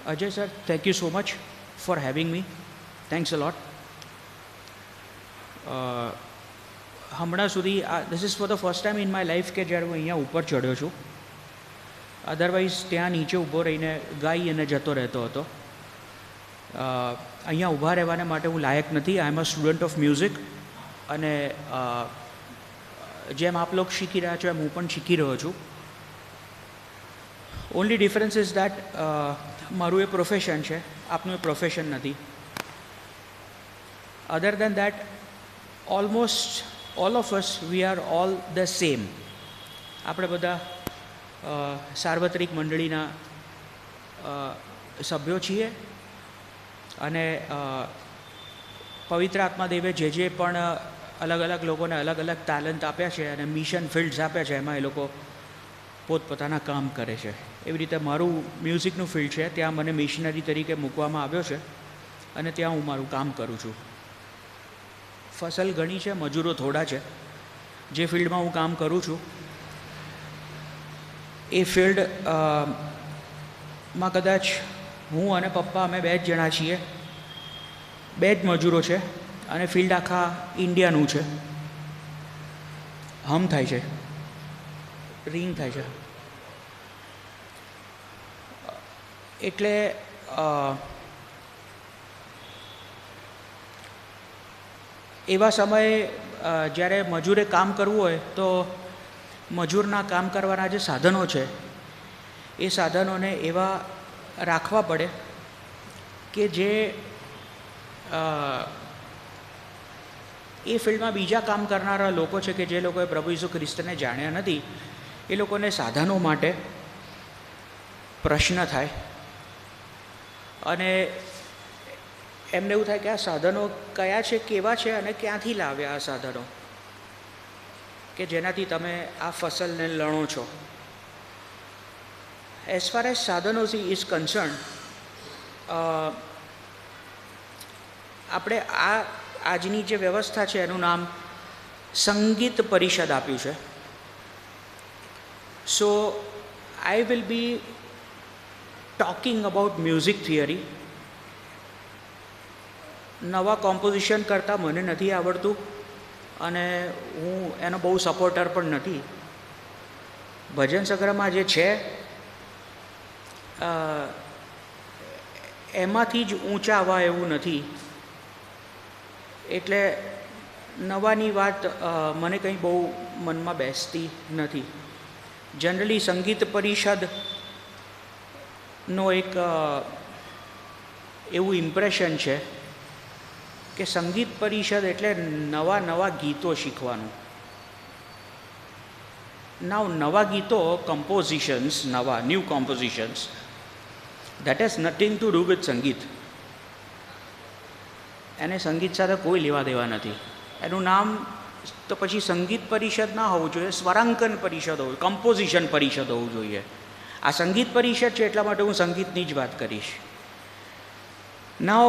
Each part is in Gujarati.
Ajay sir, thank you so much for having me. Thanks a lot. હમણાં સુધી this is for the first time in my life કે જ્યારે હું અહીંયા ઉપર ચડ્યો છું. અધરવાઇઝ ત્યાં નીચે ઊભો રહીને ગાઈ અને જતો રહેતો હતો. અહીંયા ઊભા રહેવાને માટે હું લાયક નથી. આઈ એમ અ સ્ટુડન્ટ ઓફ મ્યુઝિક અને જેમ આપ લોકો શીખી રહ્યા છો એમ હું પણ શીખી રહ્યો છું. ઓનલી ડિફરન્સ ઇઝ દેટ મારું એ પ્રોફેશન છે, આપનું એ પ્રોફેશન નથી. Other than that almost all of us, we are all the same. આપણે બધા સાર્વત્રિક મંડળીના સભ્યો છીએ અને પવિત્ર આત્માદેવે જે પણ અલગ અલગ લોકોને અલગ અલગ ટેલેન્ટ આપ્યા છે અને મિશન ફિલ્ડ્સ આપ્યા છે એમાં એ લોકો પોતપોતાના કામ કરે છે. એવી રીતે મારું મ્યુઝિકનું ફિલ્ડ છે, ત્યાં મને મિશનરી તરીકે મૂકવામાં આવ્યો છે અને ત્યાં હું મારું કામ કરું છું. ફસલ ઘણી છે, મજૂરો થોડા છે. જે ફિલ્ડમાં હું કામ કરું છું એ ફિલ્ડમાં કદાચ હું અને પપ્પા અમે 2 જ જણા છીએ, 2 જ મજૂરો છે અને ફિલ્ડ આખા ઇન્ડિયાનું છે. હમ થાય છે, રિંગ થાય છે. એટલે એવા સમયે જ્યારે મજૂરે કામ કરવું હોય તો મજૂરના કામ કરવાના જે સાધનો છે એ સાધનોને એવા રાખવા પડે કે જે એ ફિલ્ડમાં બીજા કામ કરનારા લોકો છે કે જે લોકોએ પ્રભુ ઈસુ ખ્રિસ્તને જાણ્યા નથી એ લોકોને સાધનો માટે પ્રશ્ન થાય અને એમને એવું થાય કે આ સાધનો કયા છે, કેવા છે અને ક્યાંથી લાવ્યા આ સાધનો કે જેનાથી તમે આ ફસલને લણો છો. એઝ ફાર એઝ સાધનો ઇઝ કન્સર્ન, આપણે આજની જે વ્યવસ્થા છે એનું નામ સંગીત પરિષદ આપ્યું છે. So I will be talking about music theory. નવા કોમ્પોઝિશન કરતાં મને નથી આવડતું અને હું એનો બહુ સપોર્ટર પણ નથી. ભજન સંગ્રહમાં જે છે એમાંથી જ ઊંચા આવવા એવું નથી. એટલે નવાની વાત મને કંઈ બહુ મનમાં બેસતી નથી. જનરલી સંગીત પરિષદનો એક એવું ઇમ્પ્રેશન છે કે સંગીત પરિષદ એટલે નવા ગીતો શીખવાનું. નવા ગીતો, compositions, new compositions, that has nothing to do with સંગીત. એને સંગીત સાથે કોઈ લેવા દેવા નથી. એનું નામ તો પછી સંગીત પરિષદ ના હોવું જોઈએ, સ્વરાંકન પરિષદ હોવું, કમ્પોઝિશન પરિષદ હોવું જોઈએ. આ સંગીત પરિષદ છે એટલા માટે હું સંગીતની જ વાત કરીશ. નાઉ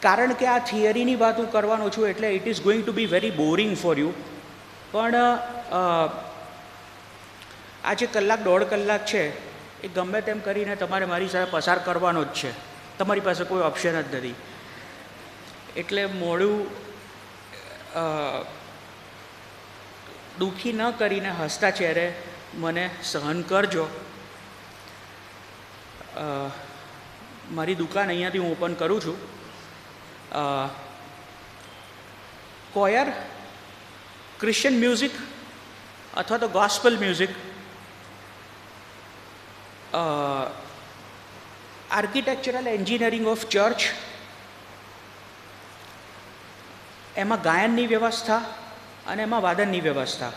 કારણ કે આ થિયરીની વાત હું કરવાનો છું એટલે it is going to be very boring for you. પણ આ જે 1-1.5 કલાક છે એ ગમે તેમ કરીને તમારે મારી સાથે પસાર કરવાનો જ છે. તમારી પાસે કોઈ ઓપ્શન જ નથી. એટલે મોડું દુઃખી ન કરીને હસતા ચહેરે મને સહન કરજો. મારી દુકાન અહીંયાથી હું ઓપન કરું છું. કોયર, ક્રિશ્ચિયન મ્યુઝિક અથવા તો gospel music, architectural engineering of church, એમાં ગાયનની વ્યવસ્થા અને એમાં વાદનની વ્યવસ્થા.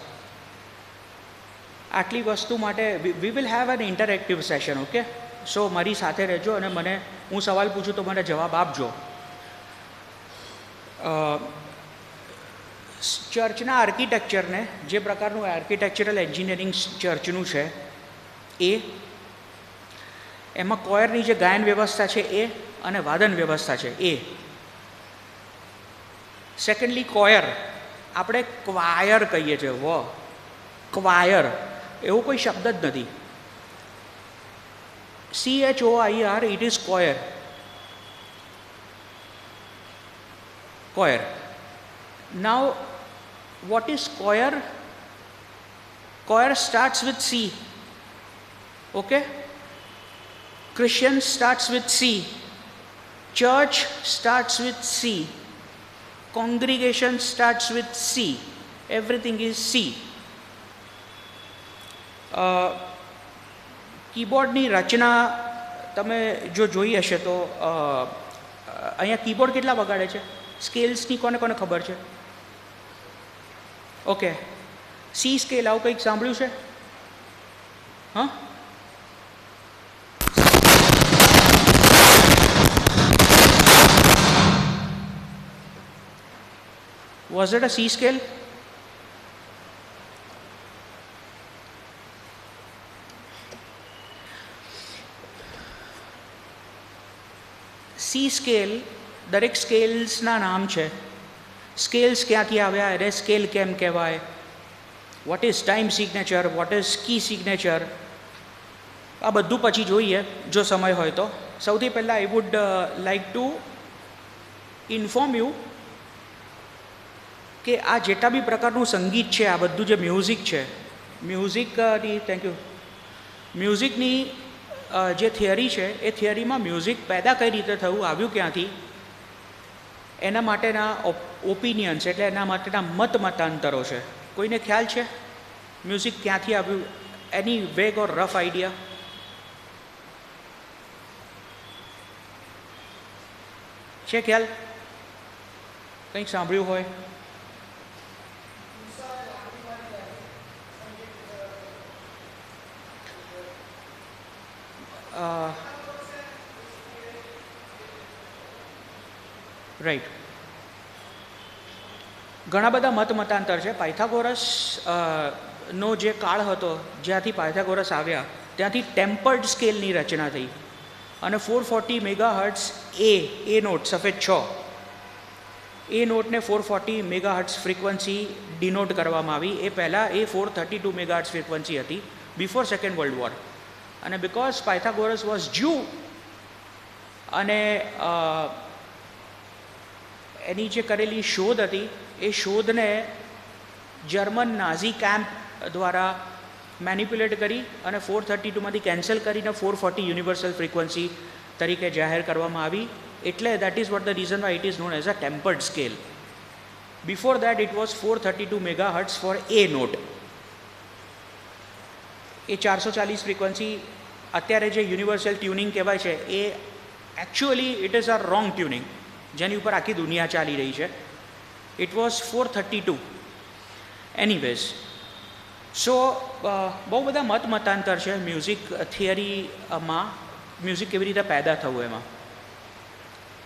આટલી વસ્તુ માટે we will have an interactive session. Okay, so મારી સાથે રહેજો અને હું સવાલ પૂછું તો મને જવાબ આપજો. ચર્ચના આર્કિટેક્ચરને, જે પ્રકારનું આર્કિટેક્ચરલ એન્જિનિયરિંગ ચર્ચનું છે એમાં કોયરની જે ગાયન વ્યવસ્થા છે એ અને વાદન વ્યવસ્થા છે એ. સેકન્ડલી કોયર, આપણે ક્વાયર કહીએ છીએ. ક્વાયર એવો કોઈ શબ્દ જ નથી. CHOIR, it is choir. Choir. Now, what is choir? Choir starts with C. Okay? Christian starts with C. Church starts with C. Congregation starts with C. Everything is C. કીબોર્ડની રચના તમે જો જોઈ હશે તો અહીંયા કીબોર્ડ કેટલા વગાડે છે? સ્કેલ્સની કોને કોને ખબર છે? ઓકે, સી સ્કેલ આવું કંઈક સાંભળ્યું છે? હા, was it a C scale? C scale, દરેક સ્કેલ્સના નામ છે. સ્કેલ્સ ક્યાંથી આવ્યા, એને સ્કેલ કેમ કહેવાય, what is time signature, what is key signature, આ બધું પછી જોઈએ જો સમય હોય તો. સૌથી પહેલાં I would like to inform you કે આ જેટલા બી પ્રકારનું સંગીત છે, આ બધું જે મ્યુઝિક છે, મ્યુઝિકની મ્યુઝિકની જે થિયરી છે એ થિયરીમાં મ્યુઝિક પેદા કઈ રીતે થયું, આવ્યું ક્યાંથી, એના માટેના ઓપિનિયન્સ એટલે એના માટેના મતાંતરો છે. કોઈને ખ્યાલ છે મ્યુઝિક ક્યાંથી આવ્યું? એની વેગ ઓર રફ આઈડિયા? છે ખ્યાલ? કંઈક સાંભળ્યું હોય? રાઈટ. ઘણા બધા મતાંતર છે. પાયથાગોરસ નો જે કાળ હતો જ્યાંથી પાયથાગોરસ આવ્યા ત્યાંથી ટેમ્પર્ડ સ્કેલની રચના થઈ અને 440 મેગાહર્ટ્ઝ એ નોટ, સફેદ 6 એ નોટને 440 મેગાહર્ટ્ઝ ફ્રીક્વન્સી ડિનોટ કરવામાં આવી. એ પહેલાં એ 432 મેગાહર્ટ્ઝ ફ્રીક્વન્સી હતી બિફોર સેકન્ડ વર્લ્ડ વોર. અને બિકોઝ પાયથાગોરસ વોઝ જ્યુ અને એની જે કરેલી શોધ હતી એ શોધને જર્મન નાઝી કેમ્પ દ્વારા મેનિપ્યુલેટ કરી અને 432માંથી કેન્સલ કરીને 440 યુનિવર્સલ ફ્રીક્વન્સી તરીકે જાહેર કરવામાં આવી. એટલે that is what the reason why it is known as a tempered scale. Before that it was 432 megahertz for A note. A 440 frequency અત્યારે જે યુનિવર્સલ ટ્યુનિંગ કહેવાય છે એ actually it is a wrong tuning જેની ઉપર આખી દુનિયા ચાલી રહી છે. It was 432. એનીવેઝ, સો બહુ બધા મતાંતર છે મ્યુઝિક થિયરીમાં, મ્યુઝિક કેવી રીતે પેદા થયું એમાં.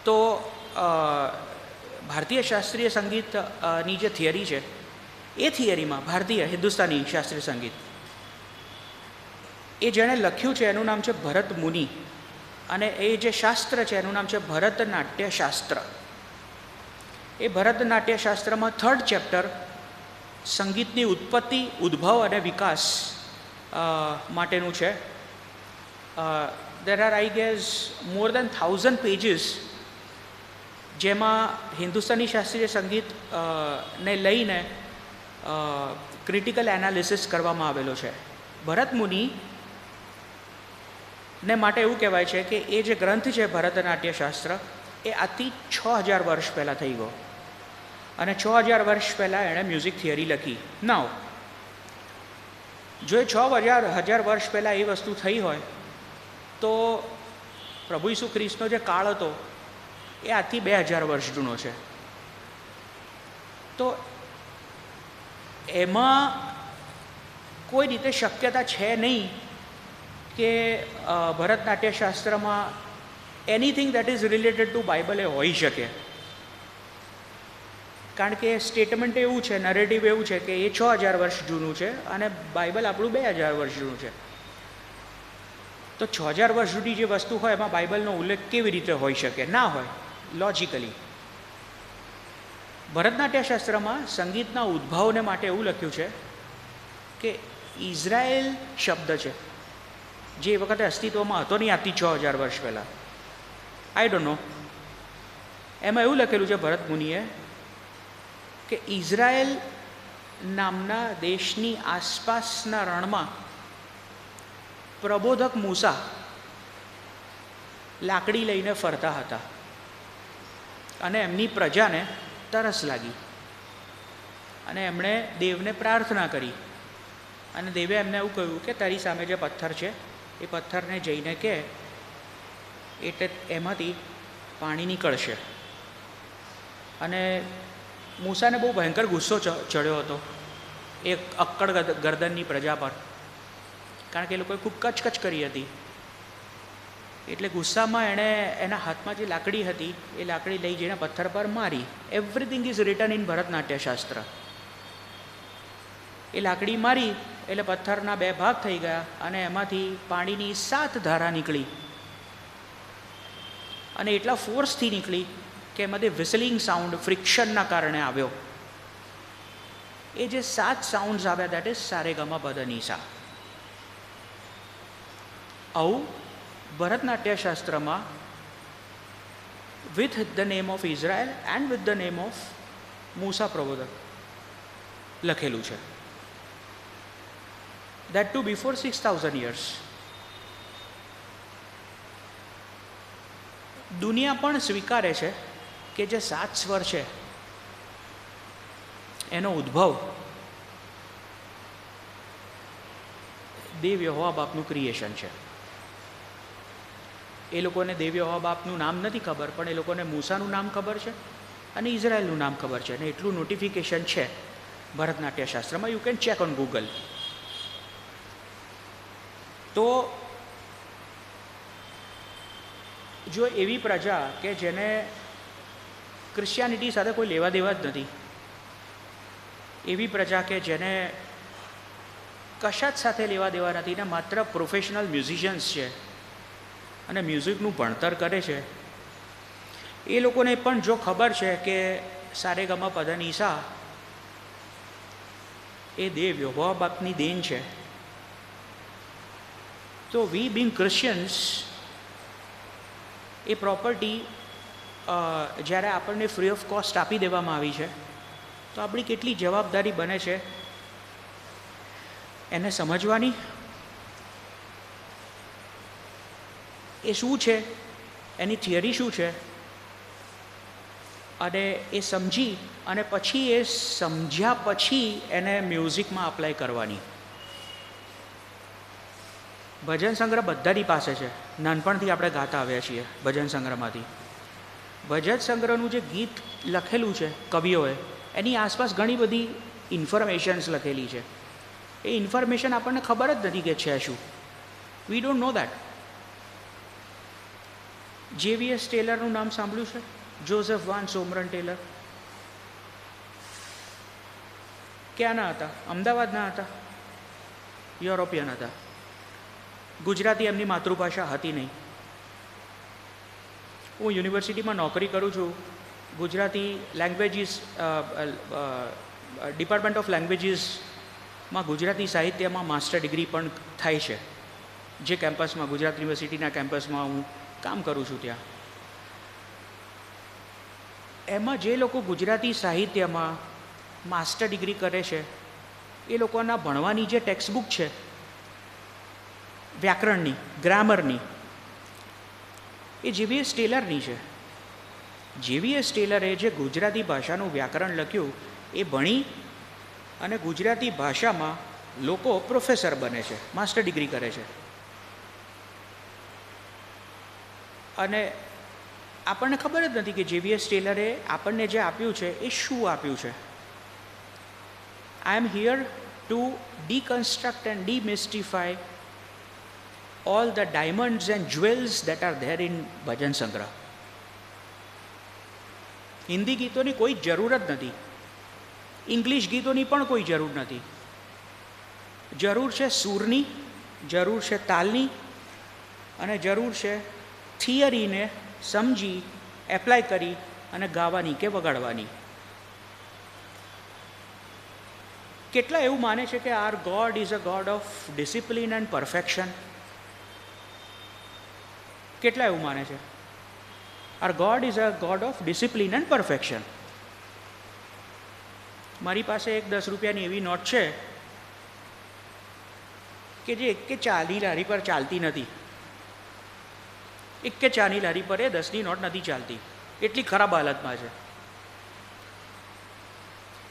તો ભારતીય શાસ્ત્રીય સંગીતની જે થિયરી છે એ થિયરીમાં ભારતીય હિન્દુસ્તાની શાસ્ત્રીય સંગીત એ જેણે લખ્યું છે એનું નામ છે ભરત મુનિ અને એ જે શાસ્ત્ર છે એનું નામ છે ભરતનાટ્ય શાસ્ત્ર. એ ભરતનાટ્ય શાસ્ત્રમાં 3rd ચેપ્ટર સંગીતની ઉત્પત્તિ, ઉદ્ભવ અને વિકાસ માટેનું છે. There are I guess more than 1000 pages જેમાં હિન્દુસ્તાની શાસ્ત્રીય સંગીત ને લઈને ક્રિટિકલ એનાલિસિસ કરવામાં આવેલો છે. ભરત મુનિ ને માટે એવું કહેવાય છે કે એ જે ગ્રંથ છે ભરતનાટ્ય શાસ્ત્ર એ આજથી 6000 વર્ષ પહેલાં થઈ ગયો અને 6000 વર્ષ પહેલાં એણે મ્યુઝિક થિયરી લખી. નાવ જો એ 6000 વર્ષ પહેલાં એ વસ્તુ થઈ હોય તો પ્રભુ ઈસુ ખ્રિસ્તનો જે કાળ હતો એ આજથી 2000 વર્ષ જૂનો છે. તો એમાં કોઈ રીતે શક્યતા છે નહીં કે ભરતનાટ્ય શાસ્ત્રમાં anything that is related to Bible એ હોઈ શકે. કારણ કે સ્ટેટમેન્ટ એવું છે, નરેટિવ એવું છે કે એ 6000 વર્ષ જૂનું છે અને બાઇબલ આપણું 2000 વર્ષ જૂનું છે. તો 6000 વર્ષ જૂની જે વસ્તુ હોય એમાં બાઇબલનો ઉલ્લેખ કેવી રીતે હોઈ શકે? ના હોય લોજિકલી. ભરતનાટ્ય શાસ્ત્રમાં સંગીતના ઉદ્ભવને માટે એવું લખ્યું છે કે ઇઝરાયેલ શબ્દ છે, જે એ વખતે અસ્તિત્વમાં હતો નહીં આજથી 6000 વર્ષ પહેલાં. I don't know. એમાં એવું લખેલું છે ભરત મુનિએ કે ઇઝરાયલ નામના દેશની આસપાસના રણમાં પ્રબોધક મૂસા લાકડી લઈને ફરતા હતા અને એમની પ્રજાને તરસ લાગી અને એમણે દેવને પ્રાર્થના કરી અને દેવે એમને એવું કહ્યું કે તારી સામે જે પથ્થર છે એ પથ્થરને જઈને કે એટલે એમાંથી પાણી નીકળશે. અને મૂસાને બહુ ભયંકર ગુસ્સો ચડ્યો હતો એ અક્કડ ગરદનની પ્રજા પર, કારણ કે એ લોકોએ ખૂબ કચકચ કરી હતી. એટલે ગુસ્સામાં એણે એના હાથમાં જે લાકડી હતી એ લાકડી લઈ જઈને પથ્થર પર મારી. એવરીથિંગ ઇઝ રિટન ઇન ભરતનાટ્ય શાસ્ત્ર. એ લાકડી મારી એટલે પથ્થરના 2 ભાગ થઈ ગયા અને એમાંથી પાણીની 7 ધારા નીકળી અને એટલા ફોર્સથી નીકળી કે એમાંથી વિસલિંગ સાઉન્ડ ફ્રિક્શનના કારણે આવ્યો. એ જે 7 સાઉન્ડ્સ આવ્યા દેટ ઇઝ સારેગામા પધનિસા. આવું ભરતનાટ્ય શાસ્ત્રમાં with the name of Israel and with the name of મૂસા પ્રબોધક લખેલું છે. That to before 6000 years. દુનિયા પણ સ્વીકારે છે કે જે 7 સ્વર છે એનો ઉદ્ભવ દેવ યહોવા બાપનું ક્રિએશન છે. એ લોકોને દેવ યહોવા બાપનું નામ નથી ખબર, પણ એ લોકોને મૂસાનું નામ ખબર છે અને ઇઝરાયલનું નામ ખબર છે. અને એટલું નોટિફિકેશન છે ભરતનાટ્ય શાસ્ત્રમાં. You can check on Google. તો જો એવી પ્રજા કે જેને ક્રિશ્ચિયાનિટી સાથે કોઈ લેવા દેવા જ નથી, એવી પ્રજા કે જેને કશા જ સાથે લેવા દેવા નથી ને માત્ર પ્રોફેશનલ મ્યુઝિશિયન્સ છે અને મ્યુઝિકનું ભણતર કરે છે, એ લોકોને પણ જો ખબર છે કે સારેગામા પધનિસા એ દેવ યહોવા બાપની દેન છે, તો વી બિંગ ક્રિશ્ચિયન્સ એ પ્રોપર્ટી જ્યારે આપણને ફ્રી ઓફ કોસ્ટ આપી દેવામાં આવી છે, તો આપણી કેટલી જવાબદારી બને છે એને સમજવાની. એ શું છે, એની થિયરી શું છે, અને એ સમજી અને પછી એ સમજ્યા પછી એને મ્યુઝિકમાં અપ્લાય કરવાની. ભજન સંગ્રહ બધાની પાસે છે. નાનપણથી આપણે ગાતા આવ્યા છીએ ભજન સંગ્રહમાંથી. ભજન સંગ્રહનું જે ગીત લખેલું છે કવિઓએ, એની આસપાસ ઘણી બધી ઇન્ફોર્મેશન્સ લખેલી છે. એ ઇન્ફોર્મેશન આપણને ખબર જ નથી કે છે શું. વી ડોન્ટ નો દેટ. JVS ટેલરનું નામ સાંભળ્યું છે? જોઝેફ વાન સોમરન ટેલર. ક્યાંના હતા? અમદાવાદના હતા. યુરોપિયન હતા. ગુજરાતી એમની માતૃભાષા હતી નહીં. હું યુનિવર્સિટીમાં નોકરી કરું છું. ગુજરાતી લેંગ્વેજીસ ડિપાર્ટમેન્ટ ઓફ લેંગ્વેજીસમાં ગુજરાતી સાહિત્યમાં માસ્ટર ડિગ્રી પણ થાય છે. જે કેમ્પસમાં, ગુજરાત યુનિવર્સિટીના કેમ્પસમાં હું કામ કરું છું ત્યાં. એમાં જે લોકો ગુજરાતી સાહિત્યમાં માસ્ટર ડિગ્રી કરે છે, એ લોકોના ભણવાની જે ટેક્સ્ટબુક છે વ્યાકરણની, ગ્રામરની, એ JVS ટેલરની છે. JVS ટેલરે જે ગુજરાતી ભાષાનું વ્યાકરણ લખ્યું એ ભણી અને ગુજરાતી ભાષામાં લોકો પ્રોફેસર બને છે, માસ્ટર ડિગ્રી કરે છે. અને આપણને ખબર જ નથી કે JVS ટેલરે આપણને જે આપ્યું છે એ શું આપ્યું છે. I am here to deconstruct and demystify all the diamonds and jewels that are there in ભજન સંગ્રહ. હિન્દી ગીતોની કોઈ જરૂર જ નથી, ઇંગ્લિશ ગીતોની પણ કોઈ જરૂર નથી. જરૂર છે સૂરની, જરૂર છે તાલની અને જરૂર છે થિયરીને સમજી એપ્લાય કરી અને ગાવાની કે વગાડવાની. કેટલા એવું માને છે કે our God is a God of discipline and perfection. કેટલા એવું માને છે? Our God is a God of discipline and perfection. મારી પાસે એક 10 રૂપિયાની એવી નોટ છે કે જે એક કે ચાની લારી પર ચાલતી નથી. એક કે ચાની લારી પર એ 10ની નોટ નથી ચાલતી, એટલી ખરાબ હાલતમાં છે.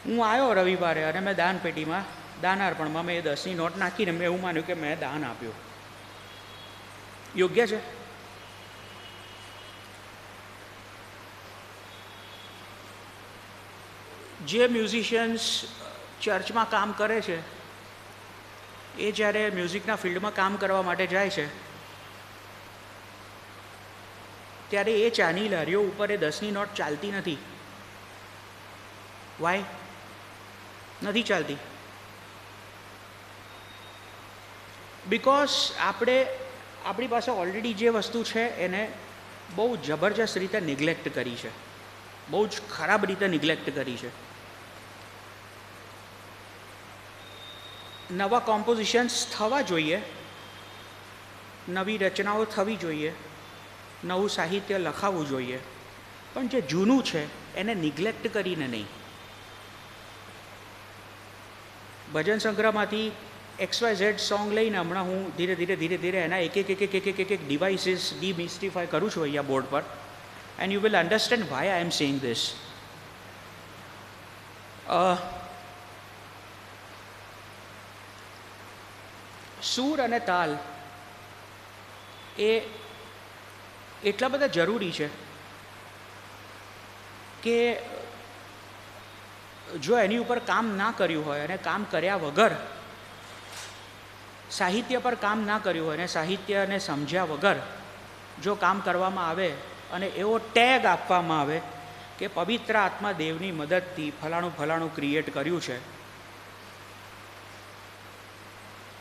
હું આવ્યો રવિવારે અને મેં દાન પેટીમાં દાનાર્પણમાં મેં એ 10ની નોટ નાખીને મેં એવું માન્યું કે મેં દાન આપ્યું. યોગ્ય છે? જે મ્યુઝિશિયન્સ ચર્ચમાં કામ કરે છે એ જ્યારે મ્યુઝિકના ફિલ્ડમાં કામ કરવા માટે જાય છે ત્યારે એ ચાની લારીઓ ઉપર એ 10ની નોટ ચાલતી નથી. વાય નથી ચાલતી? બિકોઝ આપણી પાસે ઓલરેડી જે વસ્તુ છે એને બહુ જબરજસ્ત રીતે નિગ્લેક્ટ કરી છે, બહુ જ ખરાબ રીતે નિગ્લેક્ટ કરી છે. નવા કોમ્પોઝિશન્સ થવા જોઈએ, નવી રચનાઓ થવી જોઈએ, નવું સાહિત્ય લખાવવું જોઈએ, પણ જે જૂનું છે એને નિગ્લેક્ટ કરીને નહીં. ભજન સંગ્રહમાંથી XYZ સોંગ લઈને હમણાં હું ધીરે ધીરે એના એક ડિવાઇસીસ ડિમિસ્ટિફાય કરું છું અહીંયા બોર્ડ પર, and you will understand why I am saying this. સૂર અને તાલ એ એટલા બધા જરૂરી છે કે જો એની ઉપર કામ ના કર્યું હોય અને કામ કર્યા વગર, સાહિત્ય પર કામ ના કર્યું હોય અને સાહિત્યને સમજ્યા વગર જો કામ કરવામાં આવે અને એવો ટેગ આપવામાં આવે કે પવિત્ર આત્મા દેવની મદદથી ફલાણું ફલાણું ક્રિએટ કર્યું છે,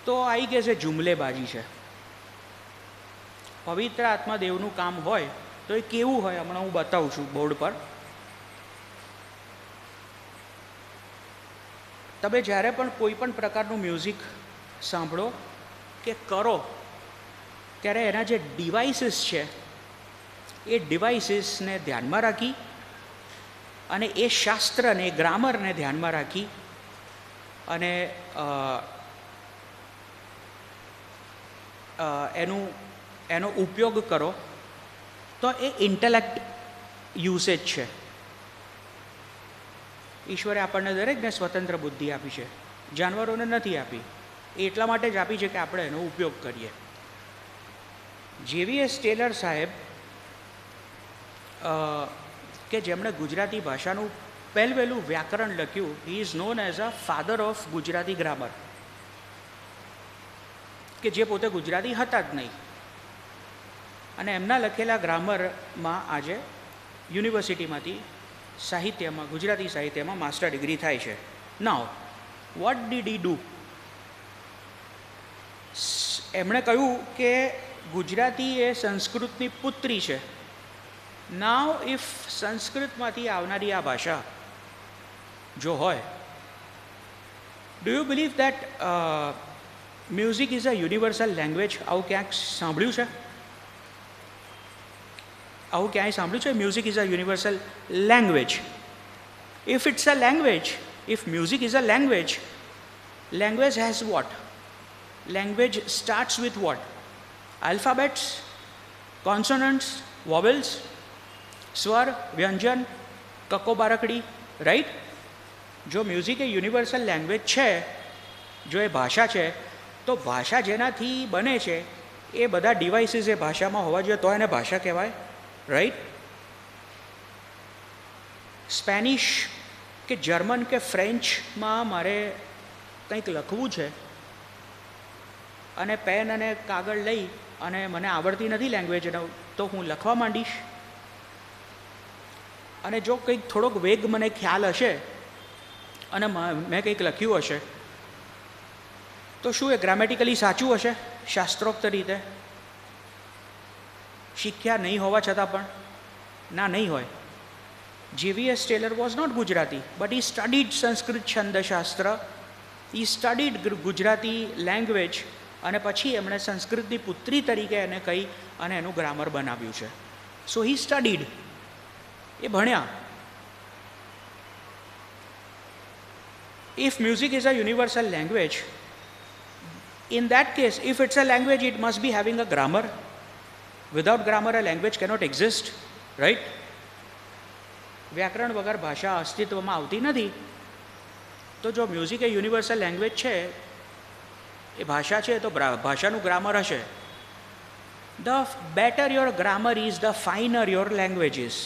તો આવી કે છે જુમલેબાજી છે. પવિત્ર આત્મા દેવનું કામ હોય તો એ કેવું હોય હમણાં હું બતાવું છું બોર્ડ પર. તમે જ્યારે પણ કોઈ પણ પ્રકારનું મ્યુઝિક સાંભળો કે કરો ત્યારે એના જે ડિવાઇસીસ છે એ ડિવાઇસીસને ધ્યાનમાં રાખી અને એ શાસ્ત્રને, ગ્રામરને ધ્યાનમાં રાખી અને એનો ઉપયોગ કરો તો એ ઇન્ટેલેક્ટ યુસેજ છે. ઈશ્વરે આપણને દરેકને સ્વતંત્ર બુદ્ધિ આપી છે, જાનવરોને નથી આપી. એ એટલા માટે જ આપી છે કે આપણે એનો ઉપયોગ કરીએ. JVS ટેલર સાહેબ કે જેમણે ગુજરાતી ભાષાનું પહેલું વ્યાકરણ લખ્યું, he is known as a father of Gujarati grammar, કે જે પોતે ગુજરાતી હતા જ નહીં. અને એમના લખેલા ગ્રામરમાં આજે યુનિવર્સિટીમાંથી સાહિત્યમાં, ગુજરાતી સાહિત્યમાં માસ્ટર ડિગ્રી થાય છે. નાઉ વોટ ડીડ હી ડુ? એમણે કહ્યું કે ગુજરાતી એ સંસ્કૃતની પુત્રી છે. નાવ ઇફ સંસ્કૃતમાંથી આવનારી આ ભાષા જો હોય, do you believe that music is a universal language? આવું ક્યાંક સાંભળ્યું છે? આવું ક્યાંય સાંભળ્યું છે? Music is a universal language. If it's a language, if music is a language, language has what? Language starts with what? Alphabets, consonants, vowels, સ્વર, વ્યંજન, કક્કો બારકડી, રાઈટ? જો મ્યુઝિક એ યુનિવર્સલ લેંગ્વેજ છે, જો એ ભાષા છે, તો ભાષા જેનાથી બને છે એ બધા ડિવાઇસીસ એ ભાષામાં હોવા જોઈએ તો એને ભાષા કહેવાય, રાઈટ? સ્પેનિશ કે જર્મન કે ફ્રેન્ચમાં મારે કંઈક લખવું છે અને પેન અને કાગળ લઈ અને મને આવડતી નથી લેંગ્વેજ, તો હું લખવા માંડીશ. અને જો કંઈક થોડોક વેગ મને ખ્યાલ હશે અને મેં કંઈક લખ્યું હશે તો શું એ ગ્રામેટિકલી સાચું હશે શાસ્ત્રોક્ત રીતે? શીખ્યા નહીં હોવા છતાં પણ? ના, નહીં હોય. JVS Taylor was not Gujarati, but he studied Sanskrit છંદશાસ્ત્ર, he studied ગુજરાતી લેંગ્વેજ અને પછી એમણે સંસ્કૃતની પુત્રી તરીકે એને કહી અને એનું ગ્રામર બનાવ્યું છે. સો હી સ્ટડીડ, એ ભણ્યા. If music is a universal language, in that case, if it's a language, it must be having a grammar. Without grammar, a language cannot exist, right? વ્યાકરણ વગર ભાષા અસ્તિત્વમાં આવતી નથી. તો જો મ્યુઝિક એ યુનિવર્સલ લેંગ્વેજ છે, એ ભાષા છે, તો ભાષાનું ગ્રામર હશે. The better your grammar is, the finer your language is.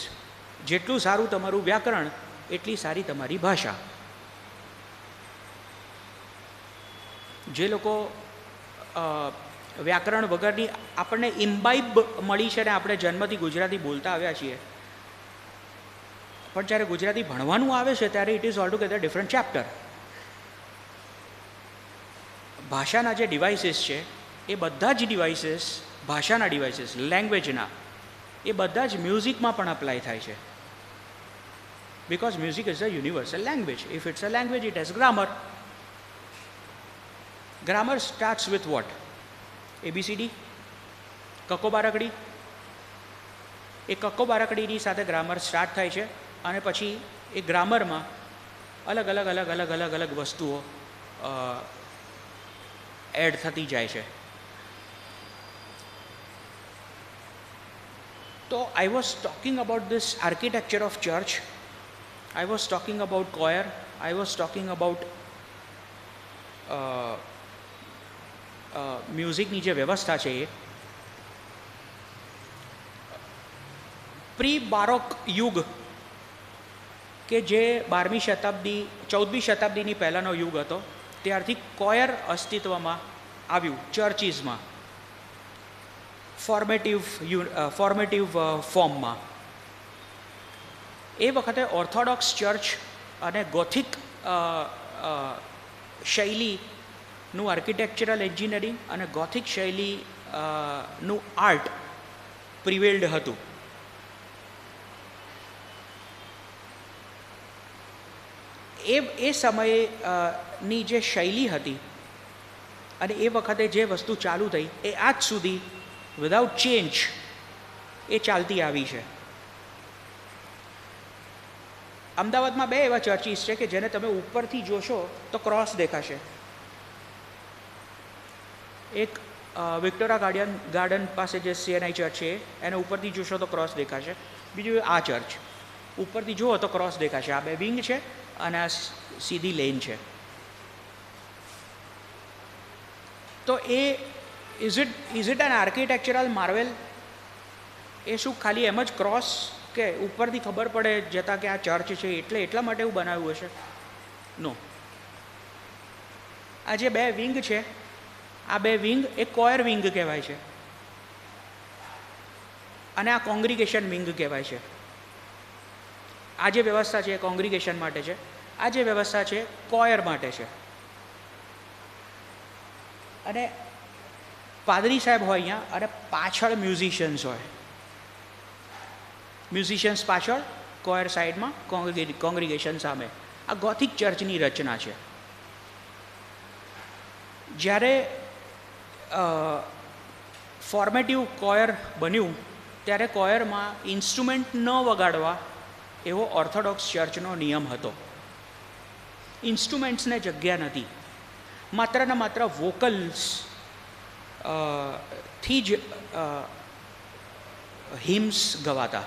જેટલું સારું તમારું વ્યાકરણ, એટલી સારી તમારી ભાષા. જે લોકો વ્યાકરણ વગરની આપણને ઇમ્બાઇબ મળી છે ને આપણે જન્મથી ગુજરાતી બોલતા આવ્યા છીએ, પણ જ્યારે ગુજરાતી ભણવાનું આવે છે ત્યારે it is all together different chapter. ભાષાના જે ડિવાઇસીસ છે એ બધા જ ડિવાઇસીસ, ભાષાના ડિવાઇસીસ, લેંગ્વેજના, એ બધા જ મ્યુઝિકમાં પણ અપ્લાય થાય છે. Because music is a universal language. If it's a language, it has grammar. Grammar starts with what? ABCD? કક્કો બારકડી. એ કક્કો બારકડીની સાથે ગ્રામર સ્ટાર્ટ થાય છે અને પછી એ ગ્રામરમાં અલગ અલગ અલગ અલગ અલગ અલગ વસ્તુઓ એડ થતી જાય છે. તો I was talking about this architecture of church. I was talking about choir. I was talking about મ્યુઝિકની જે વ્યવસ્થા છે એ પ્રી બારોક યુગ, કે જે 12મી શતાબ્દી 14મી શતાબ્દીની પહેલાંનો યુગ હતો, ત્યારથી કોયર અસ્તિત્વમાં આવ્યું ચર્ચીસમાં, ફોર્મેટિવ ફોર્મમાં. એ વખતે ઓર્થોડોક્સ ચર્ચ અને ગોથિક શૈલીનું આર્કિટેક્ચરલ એન્જિનિયરિંગ અને ગોથિક શૈલીનું આર્ટ પ્રિવેલ્ડ હતું. એ સમયની જે શૈલી હતી અને એ વખતે જે વસ્તુ ચાલુ થઈ એ આજ સુધી વિધાઉટ ચેન્જ એ ચાલતી આવી છે. અમદાવાદમાં 2 એવા ચર્ચીસ છે કે જેને તમે ઉપરથી જોશો તો ક્રોસ દેખાશે. એક વિક્ટોરિયા ગાર્ડન પાસે જે CNI ચર્ચ છે એને ઉપરથી જોશો તો ક્રોસ દેખાશે. બીજું આ ચર્ચ ઉપરથી જુઓ તો ક્રોસ દેખાશે. આ 2 વિંગ છે અને આ સીધી લેન છે. તો એ is it an architectural marvel? એ શું ખાલી એમ જ ક્રોસ કે ઉપરથી ખબર પડે જતા કે આ ચર્ચ છે એટલા માટે એવું બનાવ્યું હશે? નો. આ જે 2 વિંગ છે, આ 2 વિંગ એ કોયર વિંગ કહેવાય છે અને આ કોંગ્રીગેશન વિંગ કહેવાય છે. આ જે વ્યવસ્થા છે એ કોંગ્રીગેશન માટે છે, આ જે વ્યવસ્થા છે કોયર માટે છે. અને પાદરી સાહેબ હોય અહીંયા અને પાછળ મ્યુઝિશિયન્સ હોય. મ્યુઝિશિયન્સ પાછળ, કોયર સાઈડમાં, કોંગ્રીગેશન સામે. આ ગોથિક ચર્ચની રચના છે. જ્યારે ફોર્મેટિવ કોયર બન્યું ત્યારે કોયરમાં ઇન્સ્ટ્રુમેન્ટ ન વગાડવા એવો ઓર્થોડોક્સ ચર્ચનો નિયમ હતો. ઇન્સ્ટ્રુમેન્ટ્સને જગ્યા નથી, માત્ર ને માત્ર વોકલ્સ થી જ હિમ્સ ગવાતા.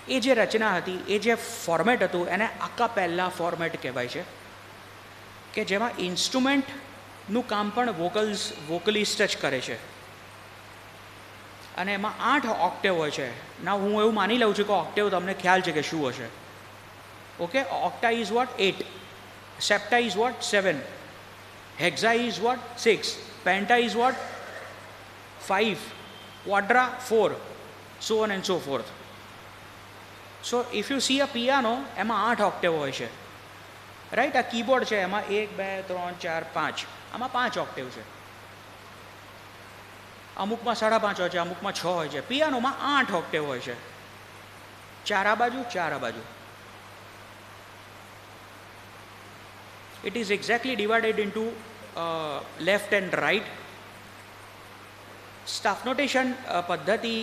એ જે રચના હતી, એ જે ફોર્મેટ હતું એને આકાપેલ્લા ફોર્મેટ કહેવાય છે, કે જેમાં ઇન્સ્ટ્રુમેન્ટનું કામ પણ વોકલિસ્ટ જ કરે છે. અને એમાં 8 ઓક્ટેવ હોય છે. ના, હું એવું માની લઉં છું કે ઓક્ટેવ તમને ખ્યાલ છે કે શું હશે. Okay, octa is what? 8. Septa is what? 7. Hexa is what? 6. Penta is what? 5. Quadra 4. so on and so forth. So if you see a piano, એમાં 8 ઓક્ટેવ હોય છે, રાઈટ? આ કીબોર્ડ છે, એમાં 1 2 3 4 5, આમાં 5 ઓક્ટેવ છે. અમુકમાં 5.5 હોય છે, અમુકમાં 6 હોય છે. પિયાનોમાં 8 ઓક્ટેવ હોય છે, 4 આ બાજુ, 4 આ બાજુ. It is exactly divided into left and write. Staff notation પદ્ધતિ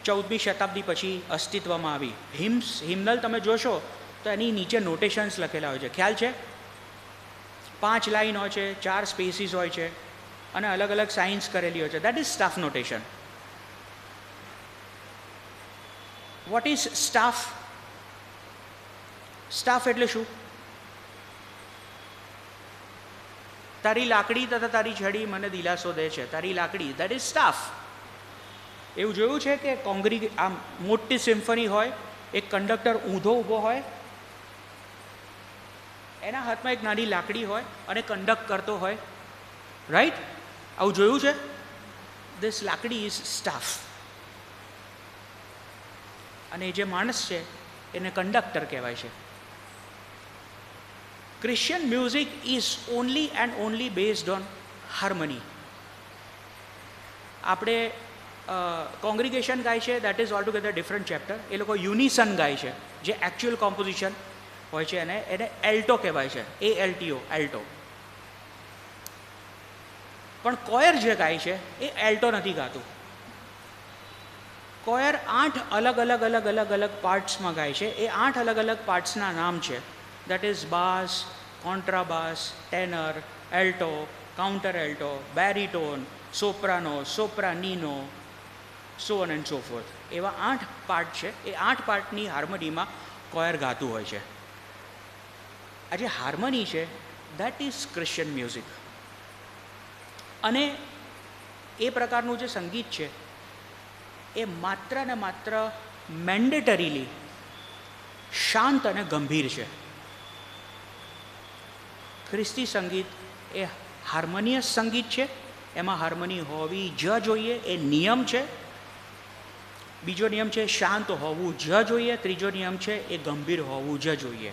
14મી શતાબ્દી પછી અસ્તિત્વમાં આવી. હિમનલ તમે જોશો તો એની નીચે નોટેશન્સ લખેલા હોય છે. ખ્યાલ છે? 5 લાઈન હોય છે, 4 સ્પેસીસ હોય છે અને અલગ અલગ સાઇન્સ કરેલી હોય છે. That is staff notation. What is staff? Staff એટલે શું? તારી લાકડી તથા તારી છડી મને દિલાસો દે છે. તારી લાકડી, દેટ ઇઝ સ્ટાફ. એવું જોયું છે કે આમ મોટી સિમ્ફની હોય, એક કંડક્ટર ઊંધો ઊભો હોય, એના હાથમાં એક નાની લાકડી હોય અને કંડક્ટ કરતો હોય, રાઈટ? આવું જોયું છે? ધીસ લાકડી ઇઝ સ્ટાફ. અને એ જે માણસ છે એને કંડક્ટર કહેવાય છે. Christian music is only and only based on harmony. આપણે કોંગ્રીગેશન ગાય છે, that is all together different chapter. એ લોકો યુનિસન ગાય છે, જે એકચ્યુઅલ કોમ્પોઝિશન હોય છે એને એલ્ટો કહેવાય છે, ALTO, એલ્ટો. પણ કોયર જે ગાય છે એ એલ્ટો નથી ગાતું. કોયર 8 અલગ અલગ પાર્ટ્સમાં ગાય છે. એ 8 અલગ અલગ પાર્ટ્સના નામ છે. That is bass, contrabass, tenor, alto, counter alto, baritone, soprano, sopranino, so on and so forth. એવા 8 પાર્ટ છે. એ 8 પાર્ટની હાર્મનીમાં કોયર ગાતું હોય છે. આ જે હાર્મની છે દેટ ઇઝ ક્રિશ્ચિયન મ્યુઝિક. અને એ પ્રકારનું જે સંગીત છે એ માત્ર ને માત્ર મેન્ડેટરીલી શાંત અને ગંભીર છે. ખ્રિસ્તી સંગીત એ હાર્મોનિયસ સંગીત છે. એમાં હાર્મની હોવી જ જોઈએ, એ નિયમ છે. બીજો નિયમ છે શાંત હોવું જ જોઈએ. ત્રીજો નિયમ છે એ ગંભીર હોવું જ જોઈએ.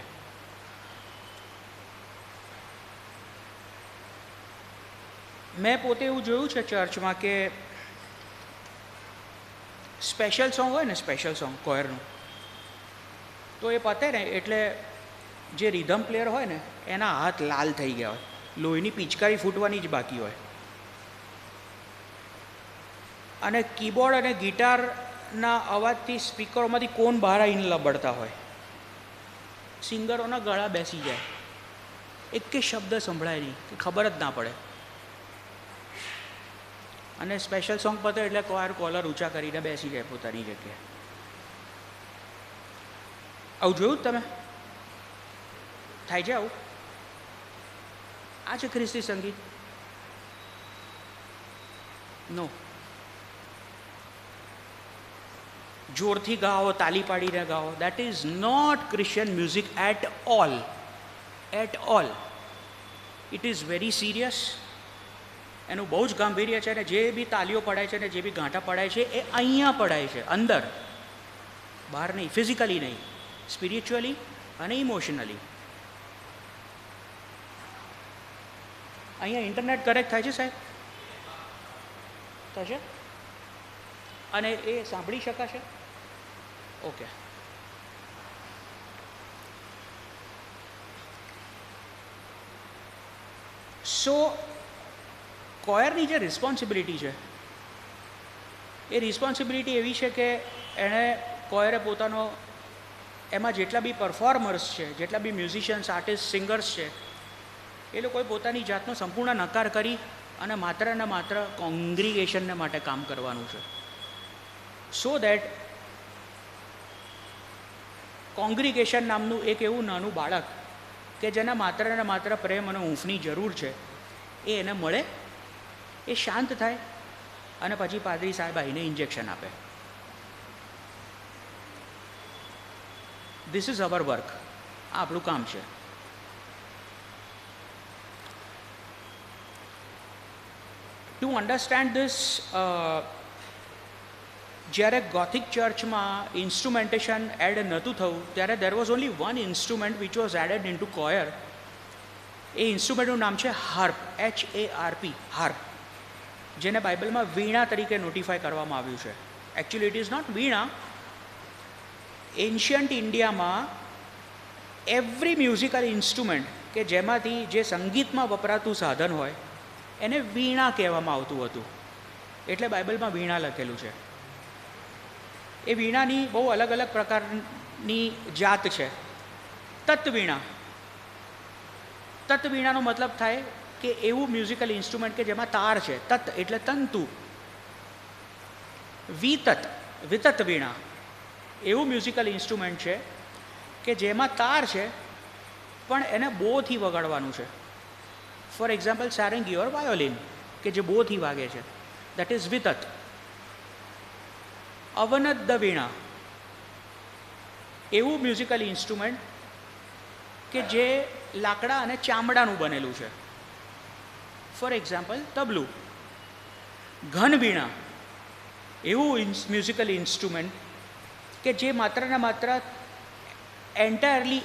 મેં પોતે એવું જોયું છે ચર્ચમાં કે સ્પેશિયલ સોંગ હોય ને, સ્પેશિયલ સોંગ કોયરનું, તો એ પતે ને એટલે જે રિધમ પ્લેયર હોય ને એના હાથ લાલ થઈ ગયા હોય, લોહીની પિચકારી ફૂટવાની જ બાકી હોય. અને કીબોર્ડ અને ગિટારના અવાજથી સ્પીકરોમાંથી કોણ બહાર આવીને લબડતા હોય. સિંગરોના ગળા બેસી જાય, એક શબ્દ સંભળાય નહીં, કે ખબર જ ના પડે. અને સ્પેશિયલ સોંગ પતે એટલે કોયર કોલર ઊંચા કરીને બેસી જાય પોતાની જગ્યાએ. આવું જોયું તમે? થાય છે આવું? આ છે ખ્રિસ્તી સંગીત? નો. જોરથી ગાઓ, તાલી પાડીને ગાઓ, that is not Christian music at all. At all. It is very serious. એનું બહુ જ ગાંભીર્ય છે. અને જે બી તાલીઓ પડાય છે ને જે બી ગાંઠા પડાય છે એ અહીંયા પડાય છે, અંદર, બહાર નહીં, ફિઝિકલી નહીં, સ્પિરિચ્યુઅલી અને ઇમોશનલી. અહીંયા ઇન્ટરનેટ કરેક્ટ થાય છે સાહેબ? થશે? અને એ સાંભળી શકાશે? ઓકે. સો કોયરની જે રિસ્પોન્સિબિલિટી છે એ રિસ્પોન્સિબિલિટી એવી છે કે એણે કોયરે પોતાનો, એમાં જેટલા બી પરફોર્મર્સ છે, જેટલા બી મ્યુઝિશિયન્સ, આર્ટિસ્ટ, સિંગર્સ છે, એ લોકોએ પોતાની જાતનો સંપૂર્ણ નકાર કરી અને માત્ર ને માત્ર કોંગ્રીગેશનને માટે કામ કરવાનું છે. સો દેટ કોંગ્રીગેશન નામનું એક એવું નાનું બાળક કે જેને માત્ર ને માત્ર પ્રેમ અને ઊંફની જરૂર છે એ એને મળે, એ શાંત થાય અને પછી પાદરી સાહેબ આવીને ઇન્જેક્શન આપે. This is our work. આ આપણું કામ છે. ટુ અન્ડરસ્ટેન્ડ ધીસ, જ્યારે ગોથિક ચર્ચમાં ઇન્સ્ટ્રુમેન્ટેશન એડ નહોતું થયું ત્યારે there was only one instrument which was added in to choir. એ ઇન્સ્ટ્રુમેન્ટનું નામ છે હાર્પ, HARP, હાર્પ, જેને બાઇબલમાં વીણા તરીકે નોટિફાય કરવામાં આવ્યું છે. Actually it is not veena. Ancient ઇન્ડિયામાં એવરી મ્યુઝિકલ ઇન્સ્ટ્રુમેન્ટ કે જેમાંથી જે સંગીતમાં વપરાતું સાધન હોય એને વીણા કહેવામાં આવતું હતું, એટલે બાઇબલમાં વીણા લખેલું છે. એ વીણાની બહુ અલગ અલગ પ્રકારની જાત છે. તત્વીણા. તત્વીણાનો મતલબ થાય કે એવું મ્યુઝિકલ ઇન્સ્ટ્રુમેન્ટ કે જેમાં તાર છે. તત એટલે તંતુ. વિતત વીણા એવું મ્યુઝિકલ ઇન્સ્ટ્રુમેન્ટ છે કે જેમાં તાર છે પણ એને બોથી વગાડવાનું છે. For example Sarangi or violin કે જે બોથી વાગે છે, દેટ ઇઝ વિતત. અવનદ્દ વીણા એવું મ્યુઝિકલ ઇન્સ્ટ્રુમેન્ટ કે જે લાકડા અને ચામડાનું બનેલું છે. ફોર એક્ઝામ્પલ તબલું. ઘન વીણા એવું મ્યુઝિકલ ઇન્સ્ટ્રુમેન્ટ કે જે માત્ર ને માત્ર એન્ટાયરલી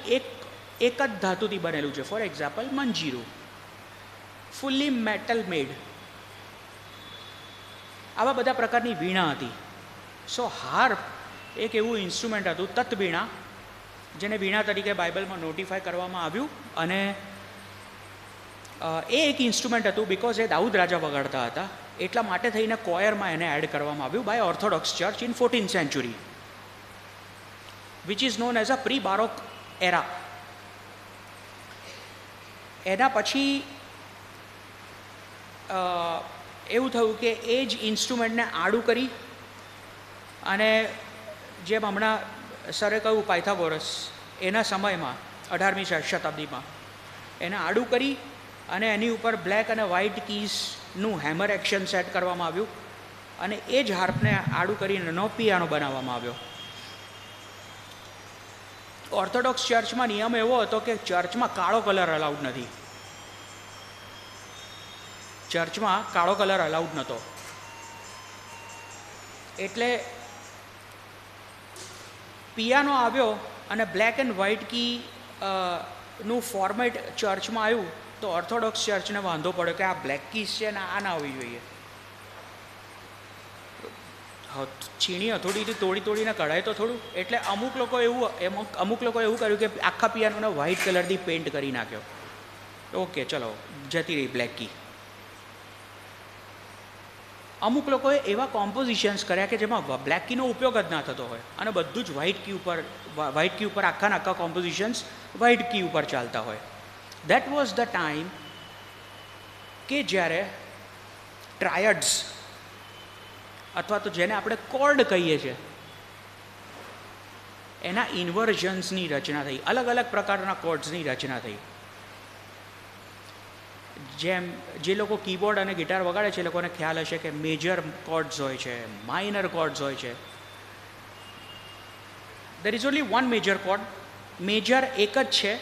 એક જ ધાતુથી બનેલું છે. ફોર એક્ઝામ્પલ મંજીરું, ફુલ્લી મેટલ મેડ. આવા બધા પ્રકારની વીણા હતી. સો હાર્પ એક એવું ઇન્સ્ટ્રુમેન્ટ હતું, તત્વીણા, જેને વીણા તરીકે બાઇબલમાં નોટિફાય કરવામાં આવ્યું. અને એ એક ઇન્સ્ટ્રુમેન્ટ હતું બિકોઝ એ દાઉદ રાજા વગાડતા હતા, એટલા માટે થઈને કોયરમાં એને એડ કરવામાં આવ્યું by orthodox church in 14th century, which is known as a pre baroque era. એના પછી એવું થયું કે એ જ ઇન્સ્ટ્રુમેન્ટને આડું કરી અને જેમ હમણાં સરે કહ્યું પાયથાગોરસ, એના સમયમાં 18મી શતાબ્દીમાં એને આડું કરી અને એની ઉપર બ્લેક અને વ્હાઇટ કીઝનું હેમર એક્શન સેટ કરવામાં આવ્યું અને એ જ હાર્પને આડું કરીને નો પિયાનો બનાવવામાં આવ્યો. ઓર્થોડોક્સ ચર્ચમાં નિયમ એવો હતો કે ચર્ચમાં કાળો કલર અલાઉડ નથી. ચર્ચમાં કાળો કલર અલાઉડ નહોતો. એટલે પિયાનો આવ્યો અને બ્લેક એન્ડ વ્હાઇટ કી નું ફોર્મેટ ચર્ચમાં આવ્યું તો ઓર્થોડોક્સ ચર્ચને વાંધો પડ્યો કે આ બ્લેક કીઝ છે ને આ ના આવવી જોઈએ. છીણી હથોડીથી તોડીને કઢાય તો થોડું. એટલે અમુક લોકો એવું કર્યું કે આખા પિયાનોને વ્હાઇટ કલરથી પેઇન્ટ કરી નાખ્યો. ઓકે ચલો, જતી રહી બ્લેક કી. અમુક લોકોએ એવા કોમ્પોઝિશન્સ કર્યા કે જેમાં બ્લેક કીનો ઉપયોગ જ ના થતો હોય અને બધું જ વ્હાઇટ કી ઉપર આખા કોમ્પોઝિશન્સ વ્હાઇટ કી ઉપર ચાલતા હોય. દેટ વોઝ ધ ટાઈમ કે જ્યારે ટ્રાયડ્સ અથવા તો જેને આપણે કોર્ડ કહીએ છીએ એના ઇન્વર્ઝન્સની રચના થઈ. અલગ અલગ પ્રકારના કોર્ડ્સની રચના થઈ. જેમ જે લોકો કીબોર્ડ અને ગિટાર વગાડે છે એ લોકોને ખ્યાલ હશે કે મેજર કોર્ડ્સ હોય છે, માઇનર કોર્ડ્સ હોય છે. There is only one major chord. Major એક જ છે.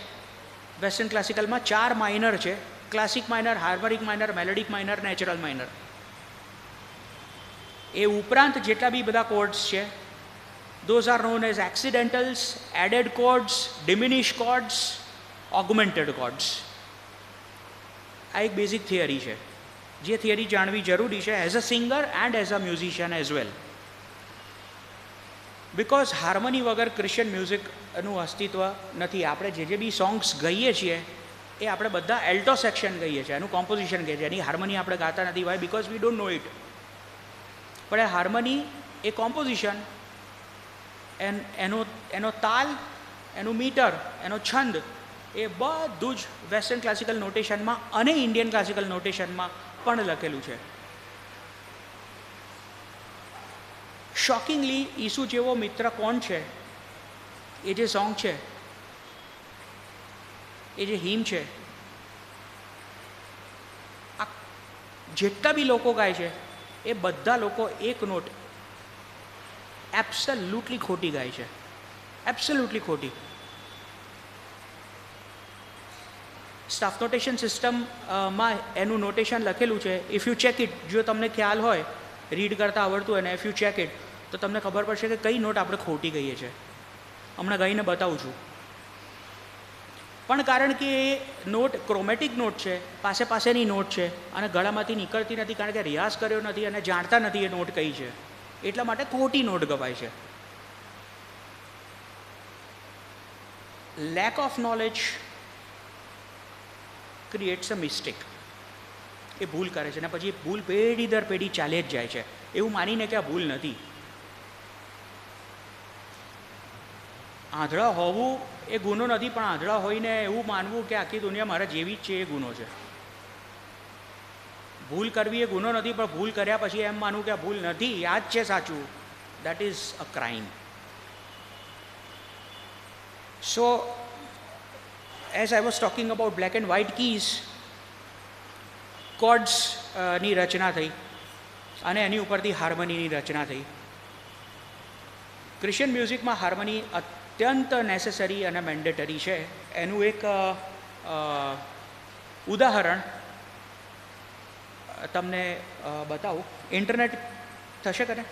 વેસ્ટર્ન ક્લાસિકલમાં 4 માઇનર છે: classic minor, harmonic minor, melodic minor, natural minor. એ ઉપરાંત જેટલા બી બધા કોર્ડ્સ છે, those are known as accidentals, added chords, diminished chords, augmented chords. આ એક બેઝિક થિયરી છે જે થિયરી જાણવી જરૂરી છે as a singer and as a musician as well. Because harmony વગર ક્રિશ્ચિયન મ્યુઝિકનું અસ્તિત્વ નથી. આપણે જે બી સોંગ્સ ગાઈએ છીએ એ આપણે બધા એલ્ટો સેક્શન ગાઈએ છીએ, એનું કોમ્પોઝિશન કહીએ છીએ, એની હાર્મની આપણે ગાતા નથી. Why? Because we don't know it. પણ એ હાર્મની, એ કોમ્પોઝિશન, એનો તાલ, એનું મીટર, એનો છંદ, એ બધું જ વેસ્ટર્ન ક્લાસિકલ નોટેશનમાં અને ઇન્ડિયન ક્લાસિકલ નોટેશનમાં પણ લખેલું છે. શોકિંગલી ઈસુ જેવો મિત્ર કોણ છે, એ જે સોંગ છે, એ જે હિમ છે, આ જેટલા બી લોકો ગાય છે એ બધા લોકો એક નોટ એબ્સોલ્યુટલી ખોટી ગાય છે. એબ્સોલ્યુટલી ખોટી. સ્ટાફ નોટેશન સિસ્ટમમાં એનું નોટેશન લખેલું છે. ઇફ યુ ચેક ઇટ, જો તમને ખ્યાલ હોય, રીડ કરતાં આવડતું હોય ને, ઇફ યુ ચેક ઇટ, તો તમને ખબર પડશે કે કઈ નોટ આપણે ખોટી ગઈએ છીએ. હમણાં ગાઈને બતાવું છું. પણ કારણ કે એ નોટ ક્રોમેટિક નોટ છે, પાસેની નોટ છે અને ગળામાંથી નીકળતી નથી, કારણ કે રિયાઝ કર્યો નથી અને જાણતા નથી એ નોટ કઈ છે, એટલા માટે ખોટી નોટ ગવાય છે. Lack of knowledge creates a mistake. એ ભૂલ કરે છે અને પછી એ ભૂલ પેઢી દર પેઢી ચાલે જ જાય છે એવું માનીને કે આ ભૂલ નથી. આંધળા હોવું એ ગુનો નથી, પણ આંધળા હોઈને એવું માનવું કે આખી દુનિયા મારા જેવી જ છે એ ગુનો છે. ભૂલ કરવી એ ગુનો નથી, પણ ભૂલ કર્યા પછી એમ માનવું કે આ ભૂલ નથી, આ જ છે સાચું, that is a crime. So as I was talking about black and white keys, કોર્ડ્સની રચના થઈ અને એની ઉપરથી હાર્મનીની રચના થઈ. ક્રિશ્ચિયન મ્યુઝિકમાં હાર્મની અત્યંત નેસેસરી અને મેન્ડેટરી છે. એનું એક ઉદાહરણ તમને બતાવું. ઇન્ટરનેટ થશે કરે?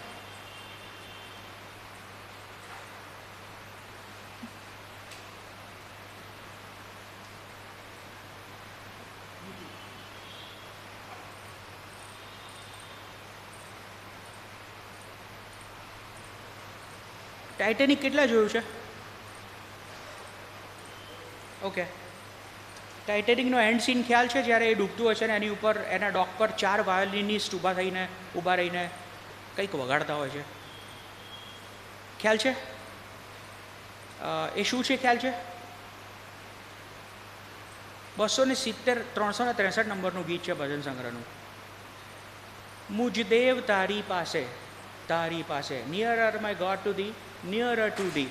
ટાઇટેનિક કેટલા જોયું છે? ઓકે, ટાઇટેનિકનો એન્ડ સીન ખ્યાલ છે? જ્યારે એ ડૂબતું હશે ને એની ઉપર એના ડોક પર 4 વાયોલિનિસ્ટ ઊભા રહીને કંઈક વગાડતા હોય છે. ખ્યાલ છે? એ શું છે ખ્યાલ છે? 363 નંબરનું ગીત છે ભજન સંગ્રહનું. મુજદેવ તારી પાસે, તારી પાસે, nearer my God to thee, nearer to thee.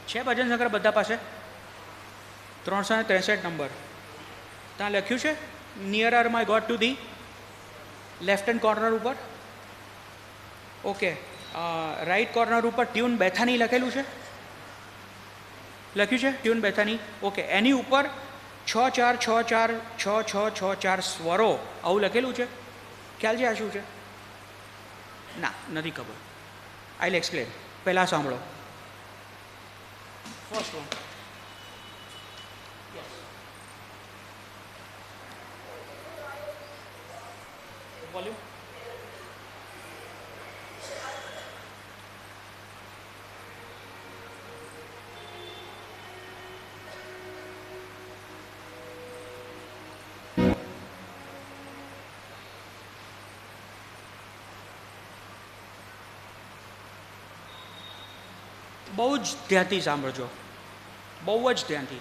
છે ભજન સંગ્રહ બધા પાસે? 363 નંબર. ત્યાં લખ્યું છે nearer my God to thee, left hand corner ઉપર. ઓકે, રાઈટ કોર્નર ઉપર ટ્યુન બેથાની લખેલું છે, લખ્યું છે ટ્યુન બેથાની. ઓકે, એની ઉપર 6-4-6-4-6-6-6-4 સ્વરો આવું લખેલું છે. ખ્યાલ છે આ શું છે? ના, નથી ખબર. I will explain. પહેલાં સાંભળો. First one. વોલ્યુમ. બહુ જ ધ્યાનથી સાંભળજો, બહુ જ ધ્યાનથી.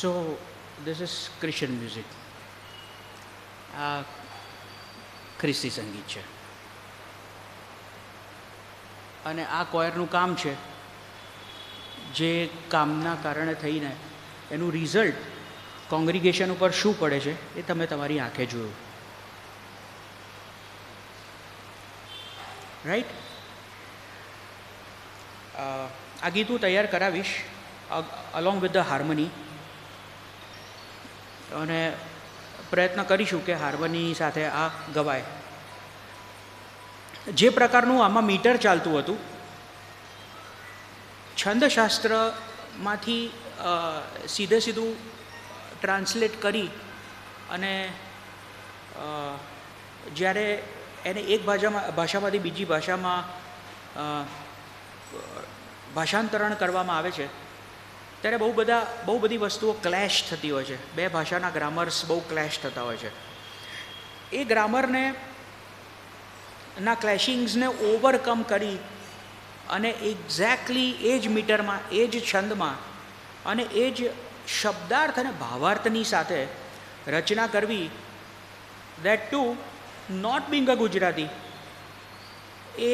So this is Christian music. આ ખ્રિસ્તી સંગીત છે. અને આ કોયરનું કામ છે, જે કામના કારણે થઈને એનું રિઝલ્ટ કોંગ્રીગેશન ઉપર શું પડે છે એ તમે તમારી આંખે જોયું. રાઈટ. આ ગીત હું તૈયાર કરાવીશ અલોંગ વિથ ધ હાર્મની, અને પ્રયત્ન કરીશું કે હાર્મની સાથે આ ગવાય. જે પ્રકારનું આમાં મીટર ચાલતું હતું, છંદશાસ્ત્રમાંથી સીધું ટ્રાન્સલેટ કરી અને જ્યારે એને એક ભાષામાંથી બીજી ભાષામાં ભાષાંતરણ કરવામાં આવે છે, ત્યારે બહુ બધી વસ્તુઓ ક્લેશ થતી હોય છે. બે ભાષાના ગ્રામર્સ બહુ ક્લેશ થતા હોય છે. એ ગ્રામરને ના ક્લેશિંગ્સને ઓવરકમ કરી અને એક્ઝેક્ટલી એ જ મીટરમાં, એ જ છંદમાં અને એ જ શબ્દાર્થ અને ભાવાર્થની સાથે રચના કરવી, that to not being a Gujarati, એ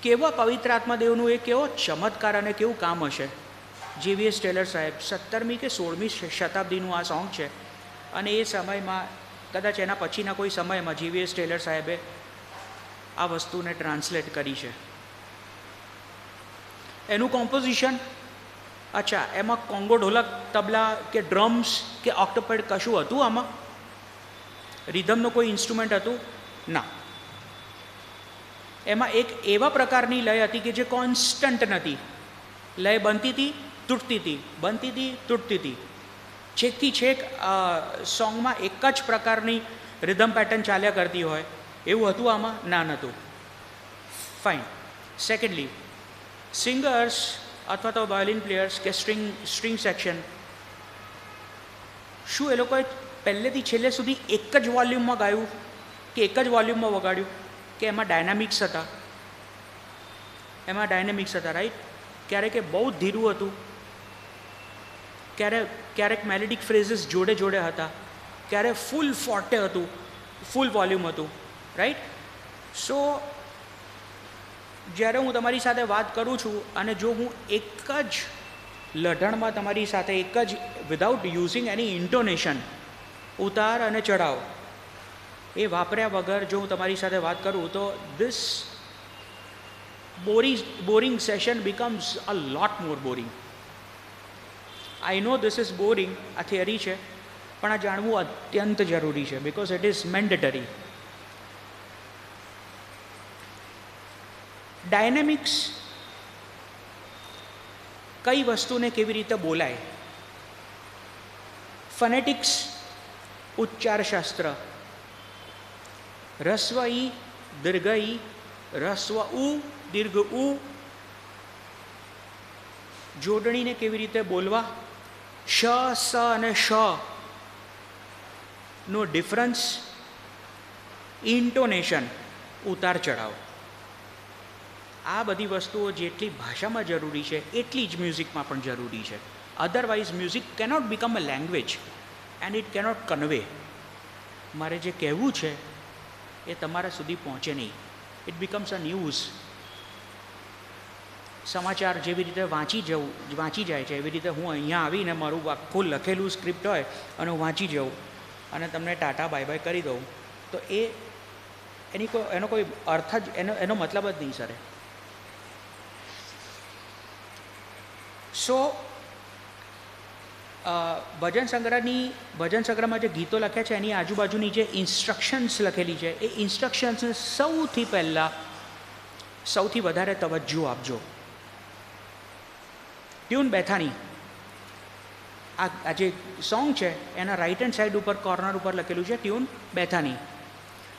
કેવા પવિત્ર આત્માદેવનું એ કેવો ચમત્કાર અને કેવું કામ હશે. જીવીએસ ટેલર સાહેબ 17મી કે 16મી શતાબ્દીનું આ સોંગ છે, અને એ સમયમાં કદાચ એના પછીના કોઈ સમયમાં જીવીએસ ટેલર સાહેબે આ વસ્તુને ટ્રાન્સલેટ કરી છે. એનું કોમ્પોઝિશન, અચ્છા, એમાં કોંગો, ઢોલક, તબલા કે ડ્રમ્સ કે ઓક્ટોપેડ કશું હતું આમાં? રિધમનો કોઈ ઇન્સ્ટ્રુમેન્ટ હતું? ના. એમાં એક એવા પ્રકારની લય હતી કે જે કોન્સ્ટન્ટ નથી. લય બનતી હતી, તૂટતી હતી, બનતી હતી, તૂટતી હતી. છેકથી છેક સોંગમાં એક જ પ્રકારની રિધમ પેટર્ન ચાલ્યા કરતી હોય એવું હતું આમાં? ના, નહોતું. ફાઇન. સેકન્ડલી, સિંગર્સ અથવા તો વાયોલિન પ્લેયર્સ કે સ્ટ્રિંગ સેક્શન, શું એ લોકોએ પહેલેથી છેલ્લે સુધી એક જ વોલ્યુમમાં ગાયું કે એક જ વોલ્યુમમાં વગાડ્યું, કે એમાં ડાયનામિક્સ હતા? એમાં ડાયનામિક્સ હતા, રાઈટ. ક્યારેક એ બહુ ધીરું હતું, ક્યારેક મેલેડિક ફ્રેઝિસ જોડે જોડે હતા, ક્યારેક ફૂલ ફોર્ટે હતું, ફૂલ વોલ્યુમ હતું, રાઈટ. સો જ્યારે હું તમારી સાથે વાત કરું છું અને જો હું એક જ લઢણમાં તમારી સાથે એક જ વિધાઉટ યુઝિંગ એની ઇન્ટોનેશન, ઉતાર અને ચઢાવ એ વાપર્યા વગર જો હું તમારી સાથે વાત કરું તો this boring session becomes a lot more boring. I know this is boring, આ થિયરી છે, પણ આ જાણવું અત્યંત જરૂરી છે, because it is mandatory. Dynamics કઈ વસ્તુને કેવી રીતે બોલાય, ફોનેટિક્સ ઉચ્ચારશાસ્ત્ર, રસ્વ ઈ દીર્ઘ ઈ, રસ્વ ઉ દીર્ઘ ઉ, જોડણીને કેવી રીતે બોલવા, શ, સ અને શ નો ડિફરન્સ, ઇન્ટોનેશન, ઉતાર ચઢાવ, આ બધી વસ્તુઓ જેટલી ભાષામાં જરૂરી છે એટલી જ મ્યુઝિકમાં પણ જરૂરી છે. Otherwise music cannot become a language and it cannot convey. મારે જે કહેવું છે એ તમારા સુધી પહોંચે નહીં. It becomes a news. સમાચાર જેવી રીતે વાંચી જાય છે એવી રીતે હું અહીંયા આવીને મારું આખું લખેલું સ્ક્રિપ્ટ હોય અને હું વાંચી જાઉં અને તમને ટાટા બાય બાય કરી દઉં તો એનો કોઈ અર્થ જ એનો મતલબ જ નહીં સરે. સો ભજન સંગ્રહમાં જે ગીતો લખ્યા છે એની આજુબાજુની જે ઇન્સ્ટ્રક્શન્સ લખેલી છે એ ઇન્સ્ટ્રક્શન્સને સૌથી વધારે તવજ્જો આપજો. ટ્યુન બેથાની, આ જે સોંગ છે એના રાઇટ હેન્ડ સાઈડ ઉપર કોર્નર ઉપર લખેલું છે ટ્યુન બેથાની.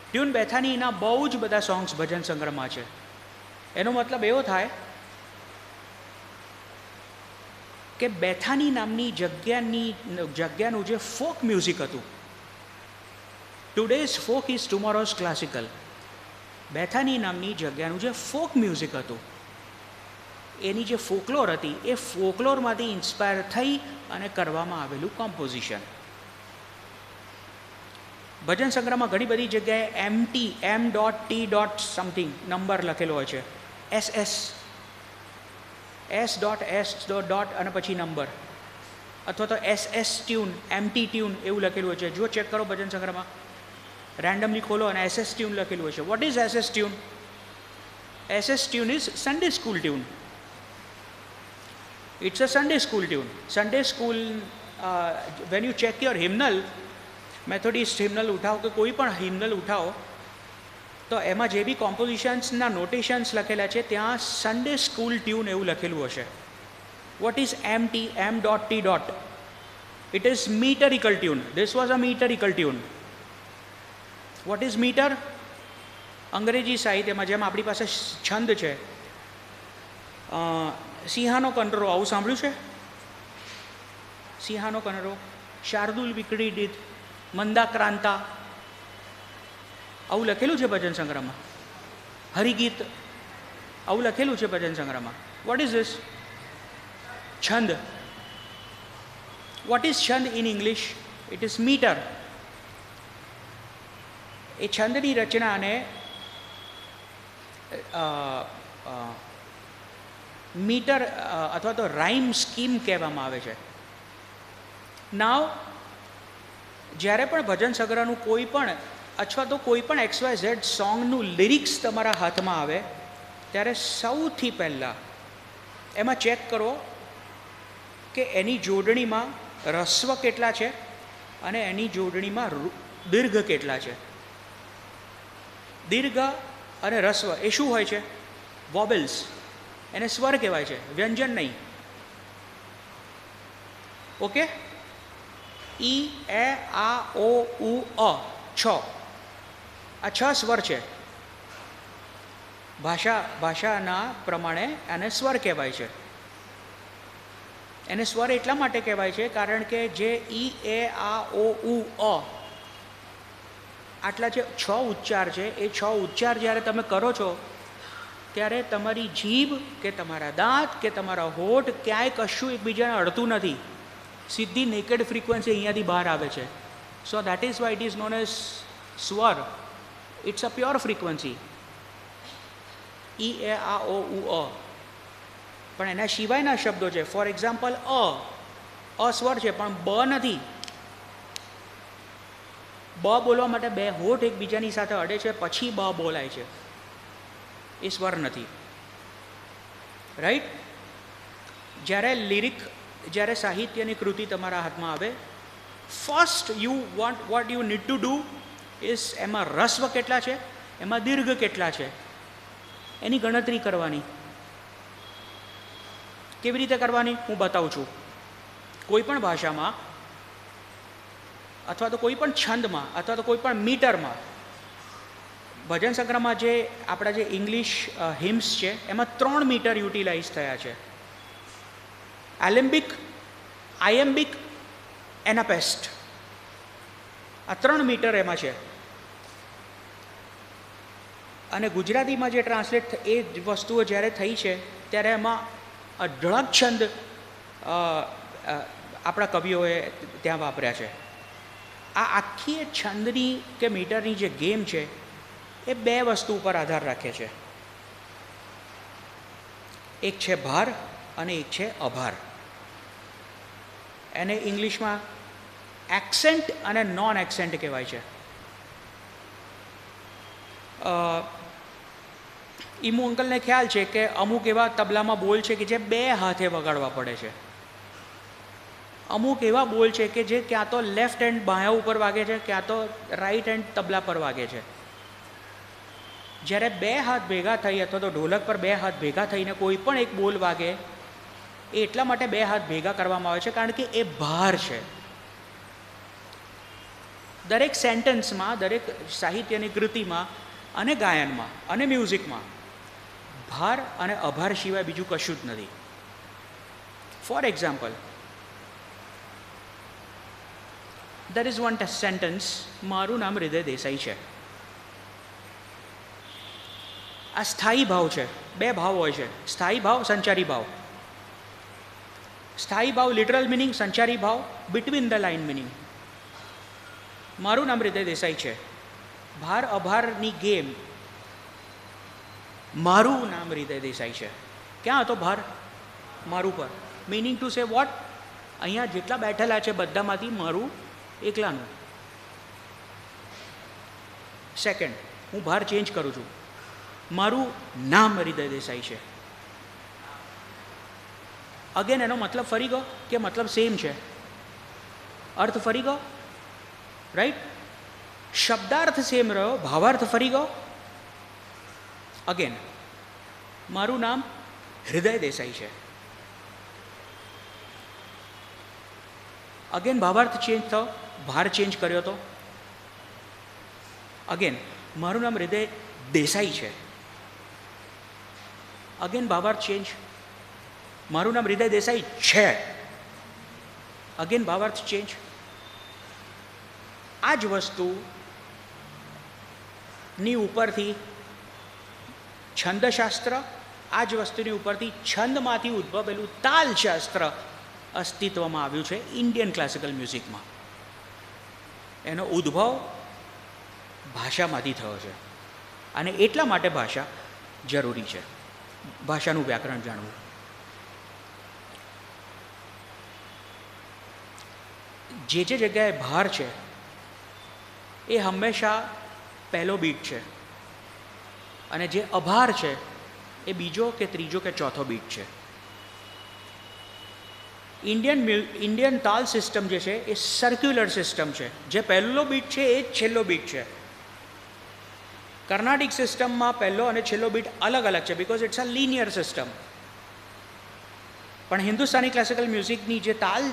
ટ્યુન બેથાનીના બહુ જ બધા સોંગ્સ ભજન સંગ્રહમાં છે. એનો મતલબ એવો થાય કે બેથાની નામની જગ્યાનું જે ફોક મ્યુઝિક હતું, ટુડેઝ ફોક ઇઝ ટુમોરોઝ ક્લાસિકલ, બેથાની નામની જગ્યાનું જે ફોક મ્યુઝિક હતું એની જે ફોકલોર હતી એ ફોકલોરમાંથી ઇન્સ્પાયર થઈ અને કરવામાં આવેલું કોમ્પોઝિશન. ભજન સંગ્રહમાં ઘણી બધી જગ્યાએ M.T. સમથિંગ નંબર લખેલો હોય છે, S. અને પછી નંબર, અથવા તો SS ટ્યુન, MT ટ્યુન એવું લખેલું હોય છે. જો ચેક કરો ભજન સંગ્રહમાં, રેન્ડમલી ખોલો અને SS ટ્યુન લખેલું હોય છે. What is SS tune? SS tune is Sunday school tune. It's a Sunday school tune. Sunday school, when you check your hymnal, Methodist hymnal ઉઠાવો કે કોઈ પણ hymnal ઉઠાવો તો એમાં જે બી કોમ્પોઝિશન્સના નોટેશન્સ લખેલા છે ત્યાં સન્ડે સ્કૂલ ટ્યુન એવું લખેલું હશે. What is M.T. It is meterical tune. This was a meterical tune. What is meter? અંગ્રેજી સાહિત્યમાં જેમ આપણી પાસે છંદ છે, સિંહાનો કંટરો, આવું સાંભળ્યું છે? સિંહાનો કંટરો, શાર્દુલ વિક્રીડિત, મંદાક્રાંતા, આવું લખેલું છે ભજન સંગ્રહમાં. હરિગીત, આવું લખેલું છે ભજન સંગ્રહમાં. What is this? છંદ. વોટ ઇઝ છંદ in English? It is metre. એ છંદની રચનાને મીટર અથવા તો રાઇમ સ્કીમ કહેવામાં આવે છે. નાવ જ્યારે પણ ભજન સંગ્રહનું કોઈ પણ અથવા તો કોઈ પણ XYZ સોંગનું લિરિક્સ તમારા હાથમાં આવે ત્યારે સૌથી પહેલાં એમાં ચેક કરો કે એની જોડણીમાં રસ્વ કેટલા છે અને એની જોડણીમાં દીર્ઘ કેટલા છે. દીર્ઘ અને રસ્વ એ શું હોય છે? વોબલ્સ. એને સ્વર કહેવાય છે, વ્યંજન નહીં. ઓકે? ઈ, એ, આ, ઓ, ઉ, અ, 6. આ 6 સ્વર છે. ભાષાના પ્રમાણે આને સ્વર કહેવાય છે. એને સ્વર એટલા માટે કહેવાય છે કારણ કે જે ઈ, એ, આ, ઓ, ઉ, અ આટલા જે 6 ઉચ્ચાર છે એ 6 ઉચ્ચાર જ્યારે તમે કરો છો ત્યારે તમારી જીભ કે તમારા દાંત કે તમારા હોઠ ક્યાંય કશું એકબીજાને અડતું નથી. સીધી નેકેડ ફ્રીક્વન્સી અહીંયાથી બહાર આવે છે. So that is why it is known as સ્વર. It's a pure frequency. ઈ, એ, આ, ઓ, ઉ, અ. પણ એના સિવાયના શબ્દો છે. ફોર એક્ઝામ્પલ અ સ્વર છે પણ બ નથી. બ બોલવા માટે 2 હોઠ એકબીજાની સાથે અડે છે પછી બ બોલાય છે. એ સ્વર નથી. રાઈટ? જ્યારે સાહિત્યની કૃતિ તમારા હાથમાં આવે, first what you need to do is એમાં રસ્વ કેટલા છે, એમાં દીર્ઘ કેટલા છે, એની ગણતરી કરવાની. કેવી રીતે કરવાની હું બતાવું છું. કોઈ પણ ભાષામાં અથવા તો કોઈ પણ છંદમાં અથવા તો કોઈ પણ મીટરમાં, ભજન સંગ્રહમાં જે આપણા જે ઇંગ્લિશ હિમ્સ છે એમાં 3 મીટર યુટિલાઇઝ થયા છે. એલેમ્બિક, આયમ્બિક, એનાપેસ્ટ. આ 3 મીટર એમાં છે. અને ગુજરાતીમાં જે ટ્રાન્સલેટ એ વસ્તુઓ જ્યારે થઈ છે ત્યારે એમાં અઢળક છંદ આપણા કવિઓએ ત્યાં વાપર્યા છે. આ આખી છંદની કે મીટરની જે ગેમ છે એ 2 વસ્તુ ઉપર આધાર રાખે છે. એક છે ભાર અને એક છે અભાર. એને ઇંગ્લિશમાં એક્સેન્ટ અને નોન એક્સેન્ટ કહેવાય છે. ઈમુ અંકલને ખ્યાલ છે કે અમુક એવા તબલામાં બોલ છે કે જે 2 હાથે વગાડવા પડે છે. અમુક એવા બોલ છે કે જે ક્યાં તો લેફ્ટ હેન્ડ બાંયા ઉપર વાગે છે, ક્યાં તો રાઈટ હેન્ડ તબલા પર વાગે છે. જ્યારે 2 હાથ ભેગા થઈ અથવા તો ઢોલક પર 2 હાથ ભેગા થઈને કોઈ પણ એક બોલ વાગે એ એટલા માટે 2 હાથ ભેગા કરવામાં આવે છે કારણ કે એ ભાર છે. દરેક સેન્ટેન્સમાં, દરેક સાહિત્યની કૃતિમાં અને ગાયનમાં અને મ્યુઝિકમાં ભાર અને અભાર સિવાય બીજું કશું જ નથી. For example, there is one sentence, મારું નામ હૃદય દેસાઈ છે. આ સ્થાયી ભાવ છે. બે ભાવ હોય છે, સ્થાયી ભાવ, સંચારી ભાવ. સ્થાયી ભાવ લિટરલ મિનિંગ, સંચારી ભાવ બિટવીન ધ લાઇન મિનિંગ. મારું નામ હૃદય દેસાઈ છે. ભાર અભારની ગેમ. મારું નામ હૃદય દેસાઈ છે. ક્યાં હતો ભાર? મારું પર. Meaning to say vote? અહીંયા જેટલા બેઠેલા છે બધામાંથી મારું એકલાનું. સેકન્ડ, હું ભાર ચેન્જ કરું છું. મારું નામ હૃદય દેસાઈ છે. અગેન એનો મતલબ ફરી ગયો કે મતલબ સેમ છે? અર્થ ફરી ગયો, રાઈટ? શબ્દાર્થ સેમ રહ્યો, ભાવાર્થ ફરી ગયો. અગેન મારું નામ હૃદય દેસાઈ છે. અગેન ભાવાર્થ ચેન્જ થયો, ભાર ચેન્જ કર્યો તો. અગેન મારું નામ હૃદય દેસાઈ છે. અગેન ભાવાર્થ ચેન્જ, મારું નામ હૃદય દેસાઈ છે. અગેન ભાવાર્થ ચેન્જ. આ જ વસ્તુની ઉપરથી છંદશાસ્ત્ર, આ જ વસ્તુની ઉપરથી છંદમાંથી ઉદ્ભવેલું તાલશાસ્ત્ર અસ્તિત્વમાં આવ્યું છે ઇન્ડિયન ક્લાસિકલ મ્યુઝિકમાં. એનો ઉદ્ભવ ભાષામાંથી થયો છે અને એટલા માટે ભાષા જરૂરી છે, ભાષાનું વ્યાકરણ જાણવું. જે જે જગ્યાએ ભાર છે એ હંમેશા પહેલો બીટ છે અને જે અભાર છે એ બીજો કે ત્રીજો કે ચોથો બીટ છે. ઇન્ડિયન તાલ સિસ્ટમ જે છે એ સર્ક્યુલર સિસ્ટમ છે. જે પહેલો બીટ છે એ જ છેલ્લો બીટ છે. કર્ણાટિક સિસ્ટમમાં પહેલો અને છેલ્લો બીટ અલગ અલગ છે because it's a linear system. પણ હિન્દુસ્તાની ક્લાસિકલ મ્યુઝિકની જે તાલ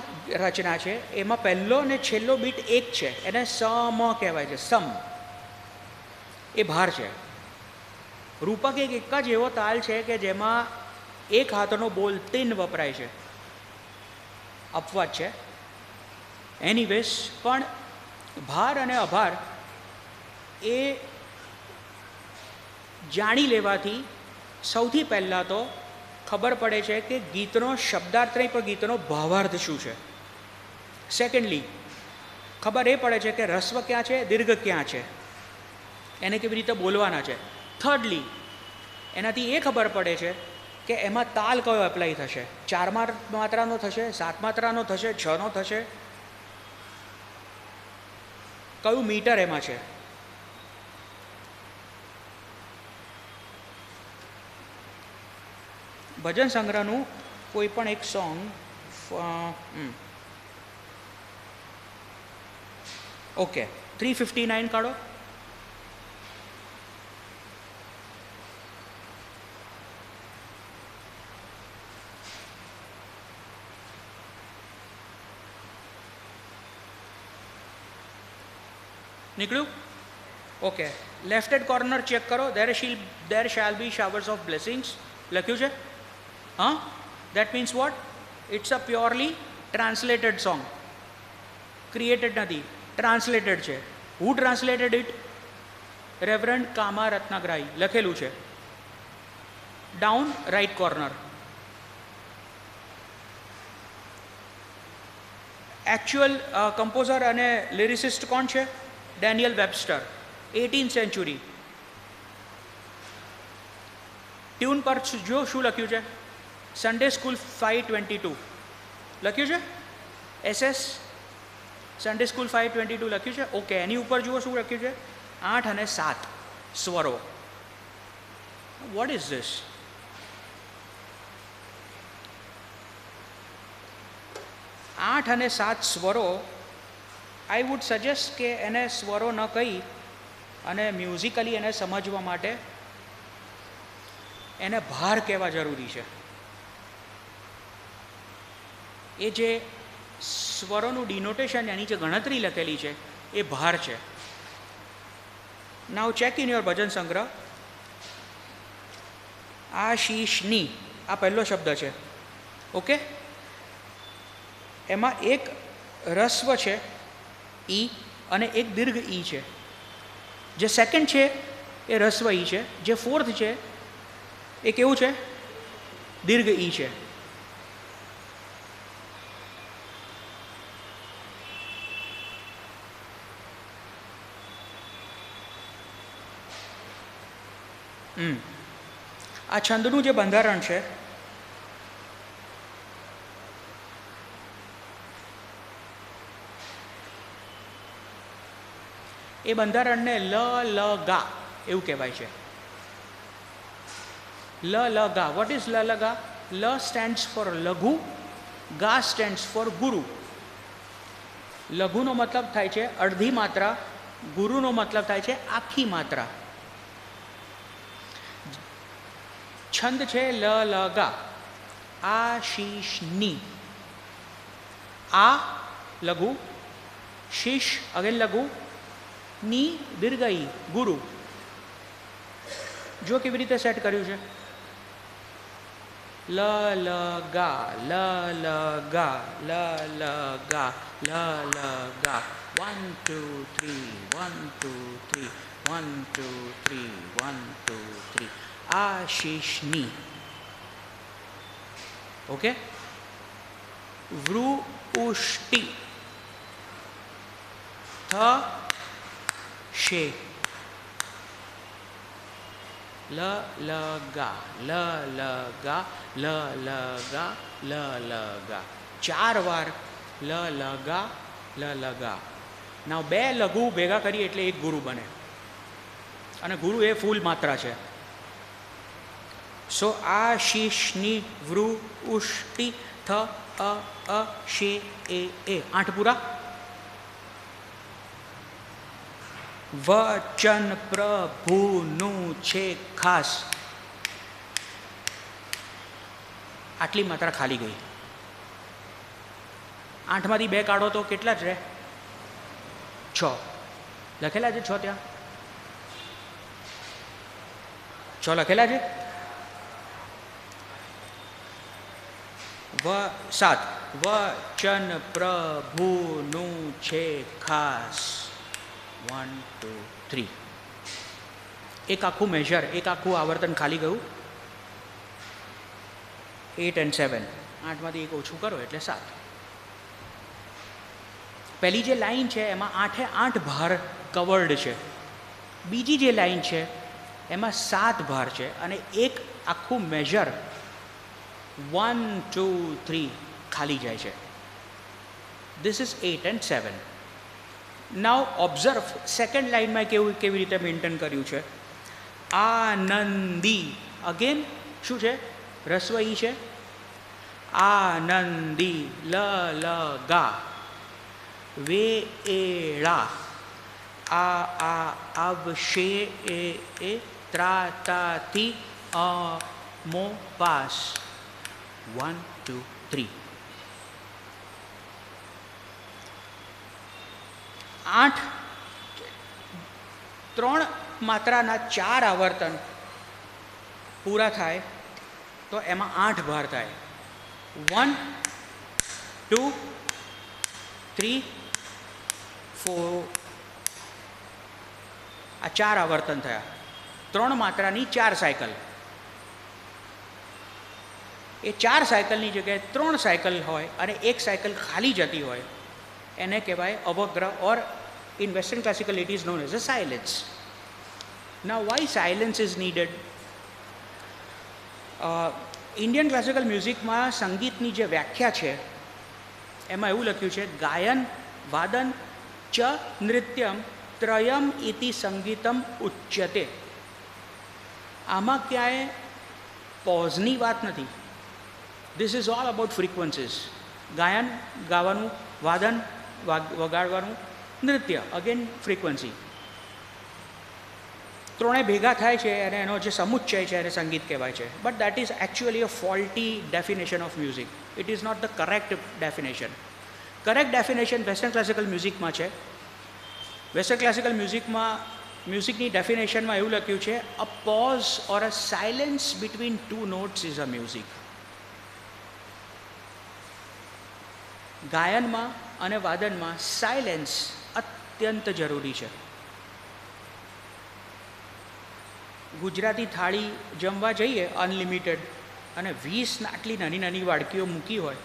રચના છે એમાં પહેલો અને છેલ્લો બીટ એક છે. એને સમ કહેવાય છે. સમ એ ભાર છે. રૂપક એક જ એવો તાલ છે કે જેમાં એક હાથનો બોલ 3 વપરાય છે. અપવાદ છે. એનીવેઝ, પણ ભાર અને અભાર એ જાણી લેવાથી સૌથી પહેલાં તો ખબર પડે છે કે ગીતનો શબ્દાર્થ નહીં પણ ગીતનો ભાવાર્થ શું છે. સેકન્ડલી, ખબર એ પડે છે કે રસ્વ ક્યાં છે, દીર્ઘ ક્યાં છે, એને કેવી રીતે બોલવાના છે. થર્ડલી, એનાથી એ ખબર પડે છે કે એમાં તાલ કયો એપ્લાય થશે. 4 માત્રાનો થશે, 7 માત્રાનો થશે, 6નો થશે, કયું મીટર એમાં છે. ભજન સંગ્રહનું કોઈ પણ એક સોંગ, ઓકે, 359 કાઢો. નીકળ્યું? Okay, left hand corner check કરો. there shall be showers of blessings લખ્યું છે. હા, that means what? It's a purely translated song. Created નથી, ટ્રાન્સલેટેડ છે. Who translated it? રેવરન્ડ કામા રત્નાગ્રાહી લખેલું છે. Down right corner. Actual composer અને લિરિસિસ્ટ કોણ છે? Daniel Webster, 18th century. Tune પર જો શું લખ્યું છે? સન્ડે સ્કૂલ 522 લખ્યું છે. SS સન્ડે સ્કૂલ 522 લખ્યું છે. ઓકે, એની ઉપર જુઓ શું લખ્યું છે? 8 અને 7 સ્વરો. Vote is this? આઠ અને 7 સ્વરો. આઈ વુડ સજેસ્ટ કે એને સ્વરો ન કહી અને મ્યુઝિકલી એને સમજવા માટે એને ભાર કહેવા જરૂરી છે. એ જે સ્વરોનું ડિનોટેશન, એની જે ગણતરી લખેલી છે એ ભાર છે. નાઉ ચેક ઇન યોર ભજન સંગ્રહ. આશીષની આ પહેલો શબ્દ છે. ઓકે, એમાં એક રસ્વ છે ઈ અને એક દીર્ઘ ઈ છે. જે સેકન્ડ છે એ રસ્વ ઈ છે. જે ફોર્થ છે એ કેવું છે? દીર્ઘ ઈ છે. આ છંદનું જે બંધારણ છે એ બંધારણને લ લ ગા એવું કહેવાય છે. લ લ ગા. વોટ ઇઝ લ લ ગા? લ સ્ટેન્ડ્સ ફોર લઘુ, ગા સ્ટેન્ડ્સ ફોર ગુરુ. લઘુનો મતલબ થાય છે અડધી માત્રા, ગુરુનો મતલબ થાય છે આખી માત્રા. છંદ છે લ લ ગા. આ શીશ ની. આ લઘુ, શીશ અગેન લઘુ, ની દીર્ઘઈ ગુરુ. જો કેવી રીતે સેટ કર્યું છે. લ લ ગા, લ લ ગા, લ લ ગા, લ લ ગા. 1 2 3 1 2 3 1 2 3 1 2 3. આશીષની. ઓકે. વૃષ્ટિ. થ શે. લ લ ગા, લ લ ગા, લ લ ગા, લ લ ગા. 4 વાર લ લ ગા, લ લ ગા. ના 2 લઘુ ભેગા કરીએ એટલે એક ગુરુ બને, અને ગુરુ એ ફૂલ માત્રા છે. સો આશીષની વૃષ્ટિ થ અ શે એ 8 પૂરા. વચન પ્રભુનું છે ખાસ. આટલી માત્રા ખાલી ગઈ. 8માંથી 2 કાઢો તો કેટલા જ રહે? 6 લખેલા છે. 6 ત્યાં 6 લખેલા છે. 7 વચન પ્રભુનું છે ખાસ. 1 2 3. એક આખું મેજર, એક આખું આવર્તન ખાલી ગયું. 8 and 7. 8માંથી 1 ઓછું કરો એટલે 7. પહેલી જે લાઈન છે એમાં 8 એ 8 ભાર કવર્ડ છે. બીજી જે લાઈન છે એમાં 7 ભાર છે, અને એક આખું મેજર 1 2 3 ખાલી જાય છે. This is 8 and 7. Now observe second લાઈનમાં કેવી રીતે મેન્ટેન કર્યું છે. આનંદી. અગેન શું છે? રસ્વ ઈ છે. આનંદી. લ લ ગા. વેળા. આ આવશે એ ત્રાતાથી મો પાસ. 1 2 3. 8 3 માત્રાના 4 આવર્તન પૂરા થાય તો એમાં 8 ભાર થાય. 1 2 3 4. આ 4 આવર્તન થયા. 3 માત્રાની 4 સાયકલ. એ 4 સાયકલની જગ્યાએ 3 સાયકલ હોય અને 1 સાયકલ ખાલી જતી હોય એને કહેવાય અવગ્રહ, ઓર in Western classical it is known as a silence. Now why silence is needed? Indian classical musicમાં સંગીતની જે વ્યાખ્યા છે એમાં એવું લખ્યું છે, ગાયન વાદન ચ નૃત્યમ ત્રયમ ઇતિ સંગીતમ ઉચ્યતે. આમાં ક્યાંય પોઝની વાત નથી. This is all about frequencies. ગાયન ગાવાનું, વાદન વગાડવાનું, નૃત્ય અગેન ફ્રીક્વન્સી. ત્રણે ભેગા થાય છે અને એનો જે સમુચ્ચય છે એને સંગીત કહેવાય છે. But that is actually a faulty definition of music. It is not the correct definition. Correct definition western classical મ્યુઝિકમાં છે. વેસ્ટર્ન ક્લાસિકલ મ્યુઝિકની ડેફિનેશનમાં એવું લખ્યું છે, a pause or a silence between 2 notes is a music. ગાયનમાં અને વાદનમાં સાયલેન્સ અત્યંત જરૂરી છે. ગુજરાતી થાળી જમવા જઈએ અનલિમિટેડ અને 20 આટલી નાની નાની વાડકીઓ મૂકી હોય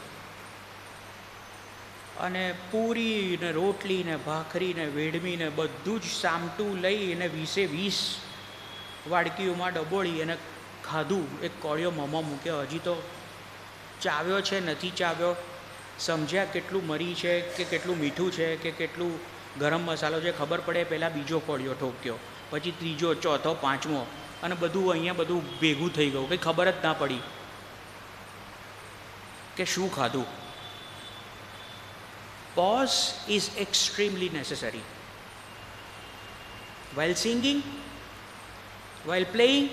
અને પૂરી ને રોટલી ને ભાખરી ને વેડમી ને બધું જ સામટું લઈ અને 20 વાડકીઓમાં ડબોળી અને ખાધું. એક કોળિયો મોંમાં મૂક્યો, હજી તો ચાવ્યો છે નથી ચાવ્યો, સમજ્યા કેટલું મરી છે કે કેટલું મીઠું છે કે કેટલું ગરમ મસાલો છે ખબર પડે પહેલાં બીજો કોળિયો ઠોક્યો, પછી ત્રીજો, ચોથો, પાંચમો, અને બધું અહીંયા બધું ભેગું થઈ ગયું, કંઈ ખબર જ ના પડી કે શું ખાધું. Pause is extremely necessary. While singing, while playing,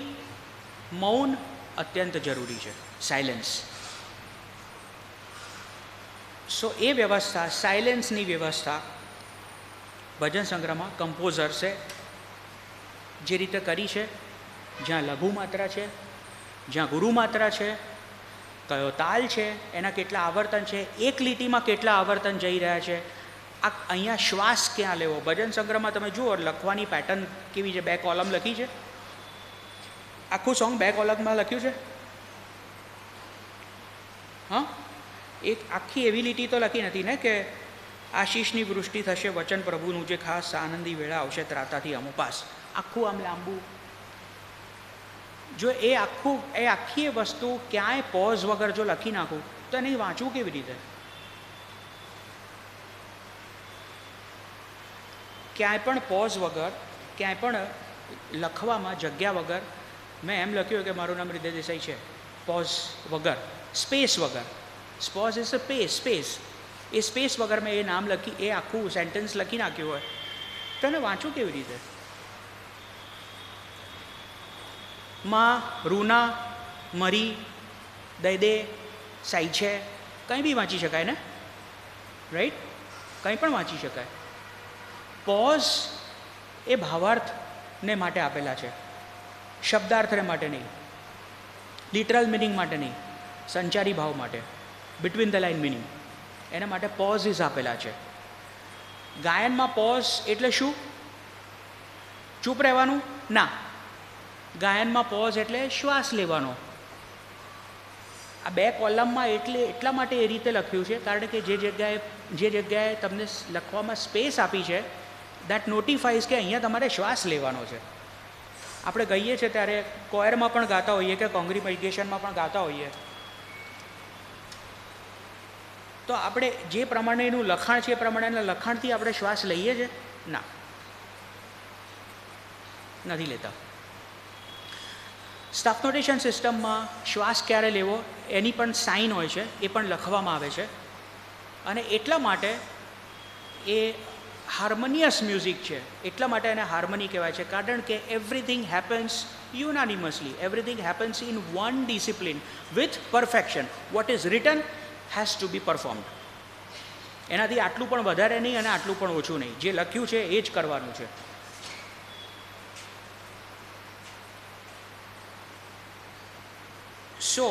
મૌન અત્યંત જરૂરી છે. સાયલેન્સ. સો એ વ્યવસ્થા, સાયલેન્સની વ્યવસ્થા ભજન સંગ્રહમાં કમ્પોઝર્સે જે રીતે કરી છે, જ્યાં લઘુ માત્રા છે, જ્યાં ગુરુ માત્રા છે, કયો તાલ છે, એના કેટલા આવર્તન છે, એક લીટીમાં કેટલા આવર્તન જઈ રહ્યા છે, આ અહીંયા શ્વાસ ક્યાં લેવો. ભજન સંગ્રહમાં તમે જુઓ લખવાની પેટર્ન કેવી છે. 2 કોલમ લખી છે, આખું સોંગ 2 કોલમમાં લખ્યું છે. હા, એક આખી એવી લીટી તો લખી નથી ને કે આશીષની વૃષ્ટિ થશે વચન પ્રભુનું જે ખાસ આનંદી વેળા આવશે ત્રાતાથી અમુપાસ. આખું આમ લાંબુ. જો એ આખી વસ્તુ ક્યાંય પોઝ વગર જો લખી નાખું તો એને વાંચવું કેવી રીતે? ક્યાંય પણ પોઝ વગર, ક્યાંય પણ લખવામાં જગ્યા વગર. મેં એમ લખ્યું કે મારું નામ હૃદય દેસાઈ છે, પોઝ વગર, સ્પેસ વગર. Pause is a space. એ સ્પેસ વગર મેં એ નામ લખી, એ આખું સેન્ટેન્સ લખી નાખ્યું હોય તો એને વાંચવું કેવી રીતે? માં, રૂના, મરી, દૈદે, સાઈ છે, કંઈ બી વાંચી શકાય ને, રાઈટ? કંઈ પણ વાંચી શકાય. પોઝ એ ભાવાર્થને માટે આપેલા છે, શબ્દાર્થને માટે નહીં, લિટરલ મિનિંગ માટે નહીં, સંચારી ભાવ માટે, બિટવીન ધ લાઇન મિનિંગ, એના માટે પોઝિસ આપેલા છે. ગાયનમાં પોઝ એટલે શું? ચૂપ રહેવાનું? ના. ગાયનમાં પોઝ એટલે શ્વાસ લેવાનો. આ 2 કોલમમાં એટલા માટે એ રીતે લખ્યું છે કારણ કે જે જગ્યાએ તમને લખવામાં સ્પેસ આપી છે, દેટ નોટિફાઈઝ કે અહીંયા તમારે શ્વાસ લેવાનો છે. આપણે ગઈએ છીએ ત્યારે કોયરમાં પણ ગાતા હોઈએ કે કોંગ્રીગેશનમાં પણ ગાતા હોઈએ તો આપણે જે પ્રમાણેનું લખાણ છે એ પ્રમાણેના લખાણથી આપણે શ્વાસ લઈએ છીએ? ના, નથી લેતા. સ્ટફ નોટેશન સિસ્ટમમાં શ્વાસ ક્યારે લેવો એની પણ સાઇન હોય છે, એ પણ લખવામાં આવે છે. અને એટલા માટે એ હાર્મોનિયસ મ્યુઝિક છે, એટલા માટે એને હાર્મની કહેવાય છે, કારણ કે everything happens unanimously, everything happens in one discipline with perfection. What is written has to be performed. એનાથી આટલું પણ વધારે નહીં અને આટલું પણ ઓછું નહીં. જે લખ્યું છે એ જ કરવાનું છે. સો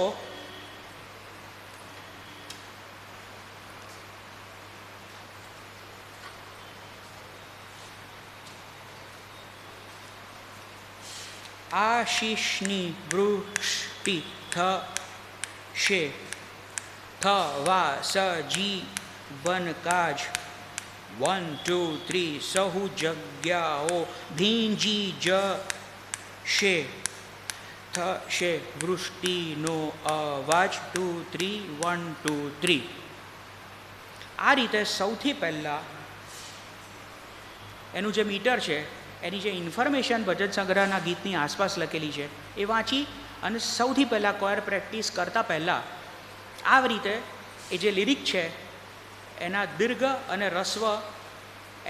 આશીષની વૃષ્ટિ થશે થવા સજીવન કાજ 1 2 3 સહુ જગ્યાઓ ભીંજી જશે થશે વૃષ્ટિનો અવાજ 2 3 1 2 3. આ રીતે સૌથી પહેલાં એનું જે મીટર છે, એની જે ઇન્ફોર્મેશન ભજન સંગ્રહના ગીતની આસપાસ લખેલી છે એ વાંચી અને સૌથી પહેલાં કોયર પ્રેક્ટિસ કરતાં પહેલાં આવી રીતે એ જે લિરિક છે એના દીર્ઘ અને રસ્વ,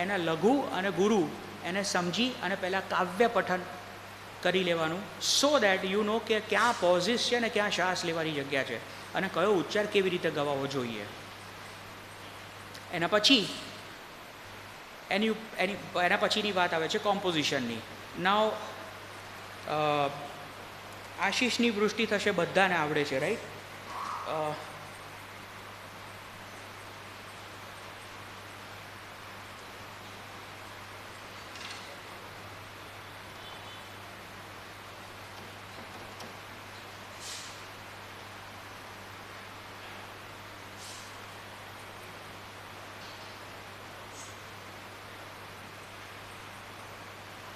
એના લઘુ અને ગુરુ, એને સમજી અને પહેલાં કાવ્ય પઠન કરી લેવાનું. સો દેટ યુ નો કે ક્યાં પોઝિસ છે ને ક્યાં શ્વાસ લેવાની જગ્યા છે અને કયો ઉચ્ચાર કેવી રીતે ગવાવો જોઈએ. એના પછી એના પછીની વાત આવે છે કોમ્પોઝિશનની. નાવ આશીષની વૃષ્ટિ થશે બધાને આવડે છે, રાઈટ?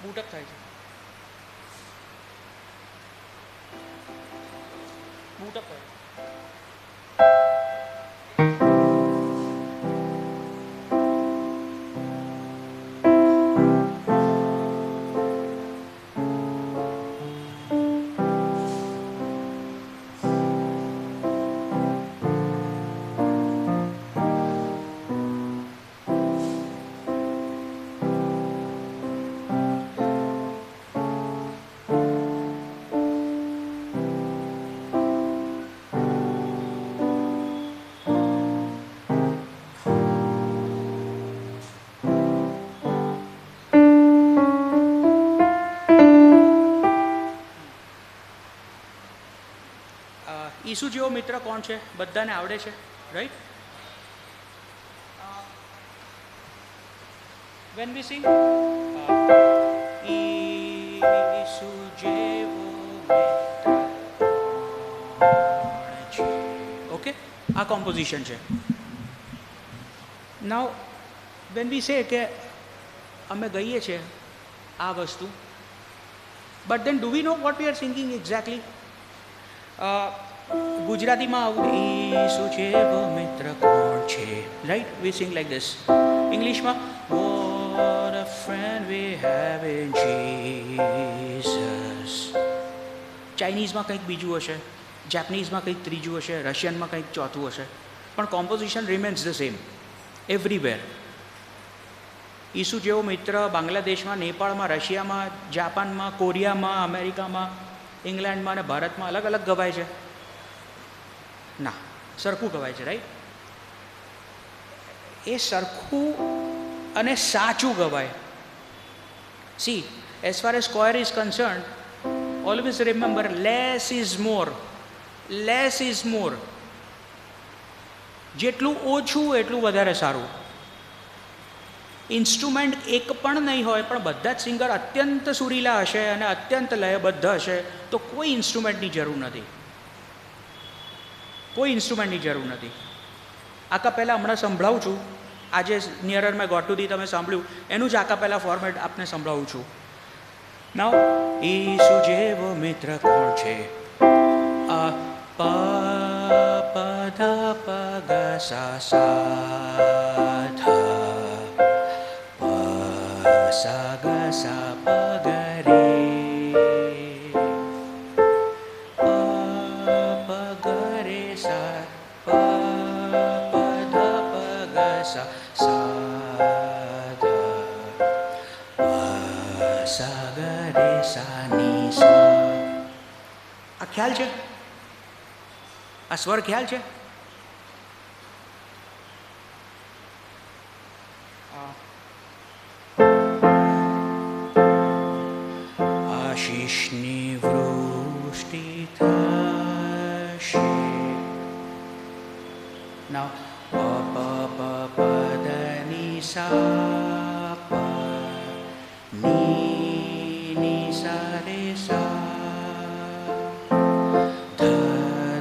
બૂટઅપ થાય છે, બૂટઅપ થાય છે. ઈસુ જેવો મિત્ર કોણ છે? બધાને આવડે છે, રાઈટ? વેન વી સિંગ ઈસુ જેવો મિત્ર કોણ છે, ઓકે, આ કોમ્પોઝિશન છે. નાઉ વેન વી સે કે અમે ગઈએ છીએ આ વસ્તુ, but then do we know what we are singing exactly? ગુજરાતીમાં આવું ઈસુ જેવો મિત્ર કોણ છે, right? We sing like this. ઇંગ્લિશમાં what a friend we have in Jesus. ચાઇનીઝમાં કંઈક બીજું હશે, જાપનીઝમાં કંઈક ત્રીજું હશે, રશિયનમાં કંઈક ચોથું હશે, પણ composition remains the same everywhere. ઈસુ જેવો મિત્ર બાંગ્લાદેશમાં, નેપાળમાં, રશિયામાં, જાપાનમાં, કોરિયામાં, અમેરિકામાં, ઇંગ્લેન્ડમાં અને ભારતમાં અલગ અલગ ગવાય છે? ના, સરખું ગવાય છે, રાઈટ? એ સરખું અને સાચું ગવાય. See, as far as choir is concerned, always remember less is more. Less is more. જેટલું ઓછું એટલું વધારે સારું. ઇન્સ્ટ્રુમેન્ટ એક પણ નહીં હોય પણ બધા જ સિંગર અત્યંત સુરીલા હશે અને અત્યંત લયબદ્ધ હશે તો કોઈ ઇન્સ્ટ્રુમેન્ટની જરૂર નથી, કોઈ ઇન્સ્ટ્રુમેન્ટની જરૂર નથી. આકા પહેલાં હમણાં સંભળાવું છું, આજે નિયરર મેં ગોટ ટુ ધી તમે સાંભળ્યું એનું જ આકા પહેલાં ફોર્મેટ આપને સંભળાવું છું. નાઉ ઈસુ જેવો મિત્ર કોણ છે? આ પ પ ધ પ ગ સા સા ધ સા ગ સા પ ગ રે પ ગ રે સા પ પ ધ પ ગ સા સા ધ પ સા ગ રે સા ની સા. આ ખ્યાલ છે? આ સ્વર ખ્યાલ છે? આશીષની વૃષ્ટિ થશે. નાઉ પ પ પ પ દ ની સા પ ની ની સા રે સા ધ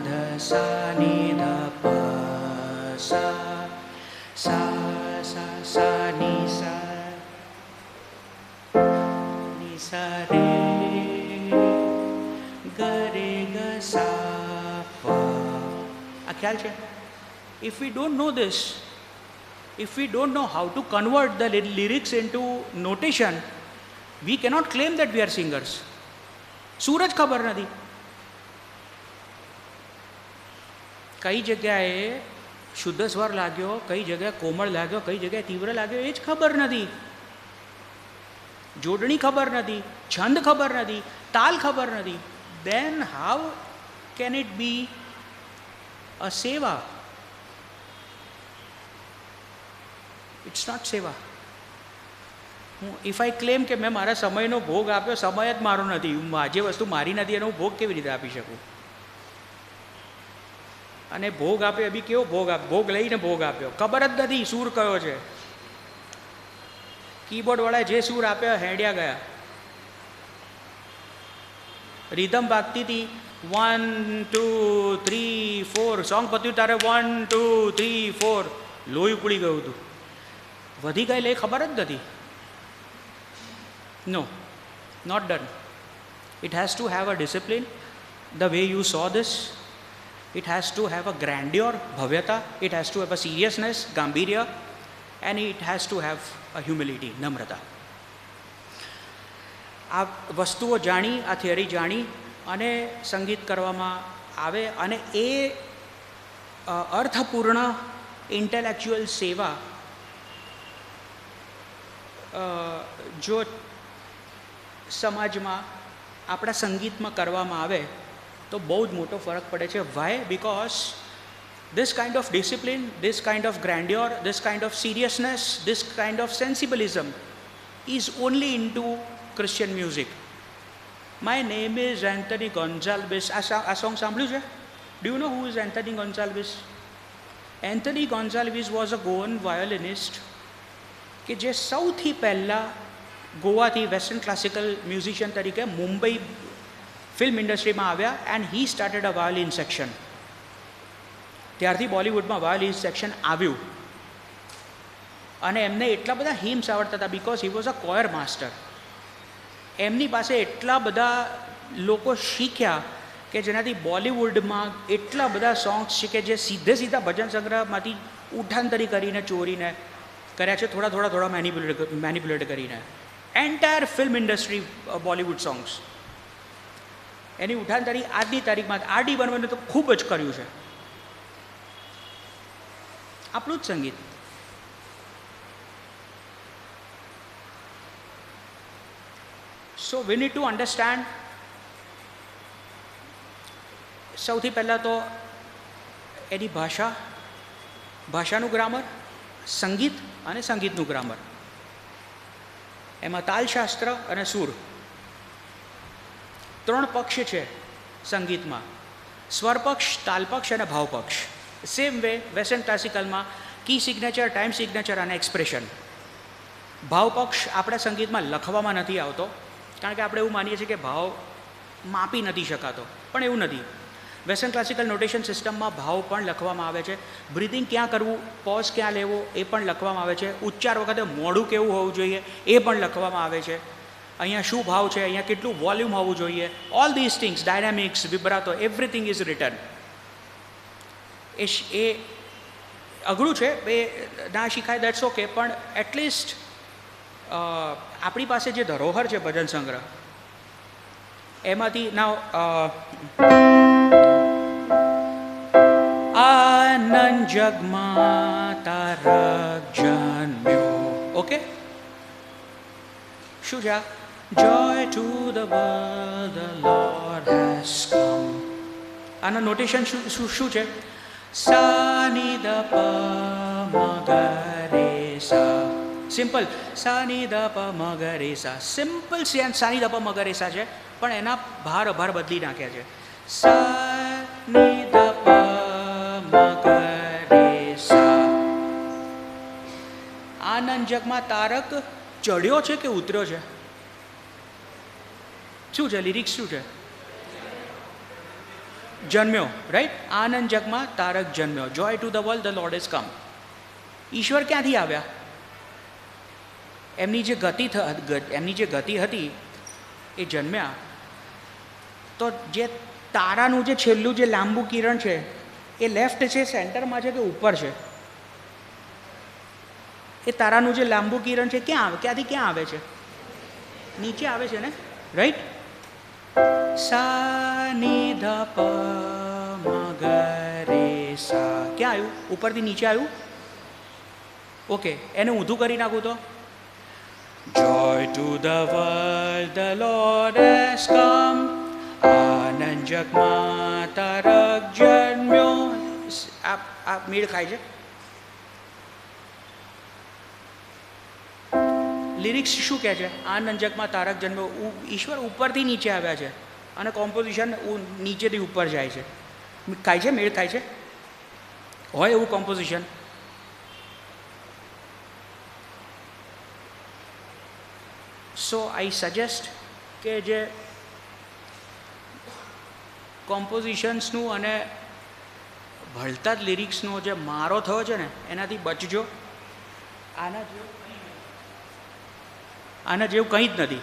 ધ સા ની ધ પ સા સા સા સા ની સા ની સા રે ગ રે ગ સા પ. આ ખ્યાલ છે? If we don't know this, if we don't know how to convert the lyrics into notation, we cannot claim that we are singers. સુર જ ખબર નથી. કઈ જગ્યાએ શુદ્ધ સ્વર લાગ્યો, કઈ જગ્યાએ કોમળ લાગ્યો, કઈ જગ્યાએ તીવ્ર લાગ્યો એ જ ખબર નથી. જોડણી ખબર નથી, છંદ ખબર નથી, તાલ ખબર નથી. Then how can it be a seva? It's not seva. If I claim કે મેં મારા સમયનો ભોગ આપ્યો, સમય જ મારો નથી, જે વસ્તુ મારી નથી એનો હું ભોગ કેવી રીતે આપી શકું? અને ભોગ આપ્યો એ બી કેવો ભોગ આપ્યો? ભોગ લઈને ભોગ આપ્યો, ખબર જ નથી સૂર કયો છે. કીબોર્ડવાળાએ જે સૂર આપ્યા હેડ્યા ગયા. રિધમ વાગતી હતી 1 2 3 4, સોંગ પત્યું તારે 1 2 3 4, લોહી ઉકળી ગયું હતું. વધી ગયેલ એ ખબર જ નથી. નો, Not done. It has to have a discipline, the way you saw this. It has to have a grandeur, bhavyata. It has to have a seriousness, gambhirya. And it has to have a humility, namrata. આ વસ્તુઓ જાણી, આ થિયરી જાણી અને સંગીત કરવામાં આવે અને એ અર્થપૂર્ણ ઇન્ટેલેક્ચ્યુઅલ સેવા જો સમાજમાં આપણા સંગીતમાં કરવામાં આવે તો બહુ જ મોટો ફરક પડે છે. Why? Because this kind of discipline, this kind of grandeur, this kind of seriousness, this kind of sensibilism is only into Christian music. My name is Anthony Gonzalez. આ song સાંભળ્યું છે? Do you know who is Anthony Gonzalez? Anthony Gonzalez was a Goan violinist કે જે સૌથી પહેલાં ગોવાથી વેસ્ટર્ન ક્લાસિકલ મ્યુઝિશિયન તરીકે મુંબઈ ફિલ્મ ઇન્ડસ્ટ્રીમાં આવ્યા and he started a violin section. ત્યારથી બોલિવૂડમાં વાયોલિન સેક્શન આવ્યું અને એમને એટલા બધા હિમ્સ આવડતા હતા because he was a coir master. એમની પાસે એટલા બધા લોકો શીખ્યા કે જેનાથી બોલિવૂડમાં એટલા બધા સોંગ્સ છે કે જે સીધે સીધા ભજન સંગ્રહમાંથી ઉઠાંતરી કરીને ચોરીને કર્યા છે, થોડા મેનિપ્યુલેટ કરીને. Entire film industry Bollywood songs એની ઉઠાંતરી આજની તારીખમાં આરડી બર્મને તો ખૂબ જ કર્યું છે. આપણું જ સંગીત. સો વી નીડ ટુ અન્ડરસ્ટેન્ડ. સૌથી પહેલાં તો એની ભાષાનું ગ્રામર, સંગીત અને સંગીતનું ગ્રામર. એમાં તાલશાસ્ત્ર અને સૂર ત્રણ પક્ષ છે સંગીતમાં: સ્વરપક્ષ, તાલપક્ષ અને ભાવપક્ષ. સેમ વે વેસ્ટર્ન ક્લાસિકલમાં કી સિગ્નેચર, ટાઈમ સિગ્નેચર અને એક્સપ્રેશન. ભાવપક્ષ આપણા સંગીતમાં લખવામાં નથી આવતો કારણ કે આપણે એવું માનીએ છીએ કે ભાવ માપી નથી શકાતો, પણ એવું નથી. વેસ્ટર્ન ક્લાસિકલ નોટેશન સિસ્ટમમાં ભાવ પણ લખવામાં આવે છે. બ્રિધિંગ ક્યાં કરવું, પોઝ ક્યાં લેવો એ પણ લખવામાં આવે છે. ઉચ્ચાર વખતે મોઢું કેવું હોવું જોઈએ એ પણ લખવામાં આવે છે. અહીંયા શું ભાવ છે, અહીંયા કેટલું વોલ્યુમ હોવું જોઈએ, all this things, dynamics, vibrato, everything is written. એ અઘરું છે, એ ના શીખાય, દેટ્સ ઓકે, પણ એટલીસ્ટ આપણી પાસે જે ધરોહર છે ભજન સંગ્રહ એમાંથી ના આનંદ જગમાં તારક જન્મ્યો. ઓકે, શું છે આ? Joy to the world, the Lord has come. આનું નોટેશન શું છે? સા ની ધ પ મ ગ રે સા. સિમ્પલ સા ની ધ પ મ ગ રે સા. સિમ્પલ સા ની ધ પ મ ગ રે સા છે, પણ એના ભાર અભાર બદલી નાખ્યા છે. સા ની ધ પ મ ગ રે સા. આનંદ જગમાં તારક ચડ્યો છે કે ઉતર્યો છે? શું છે લિરિક્સ? શું છે? જન્મ્યો. રાઈટ? આનંદ જગમાં તારક જન્મ્યો. Joy to the world, the Lord is come. ઈશ્વર ક્યાંથી આવ્યા? એમની જે ગતિ હતી એ જન્મ્યા તો જે તારાનું જે છેલ્લું જે લાંબુ કિરણ છે એ લેફ્ટ છે, સેન્ટરમાં છે કે ઉપર છે? એ તારાનું જે લાંબુ કિરણ છે ક્યાંથી ક્યાં આવે છે? નીચે આવે છે ને, રાઈટ? સા ની ધ પ મ ગ રે સા. ક્યાં આવ્યું? ઉપરથી નીચે આવ્યું. ઓકે, એને ઊંધું કરી નાખું તો Joy to the world, the Lord has come. આનંદ જગમાં તારક જન્મ્યો. આ મેળ ખાય છે? લિરિક્સ શું કહે છે? આનંદ જગમાં તારક જન્મ્યો. ઈશ્વર ઉપરથી નીચે આવ્યા છે અને કોમ્પોઝિશન નીચેથી ઉપર જાય છે. ખાય છે? મેળ ખાય છે? હોય એવું કોમ્પોઝિશન? સો આઈ સજેસ્ટ કે જે કોમ્પોઝિશન્સનું અને ભળતા જ લિરિક્સનો જે મારો થયો છે ને એનાથી બચજો. આના જેવું કંઈ જ નથી.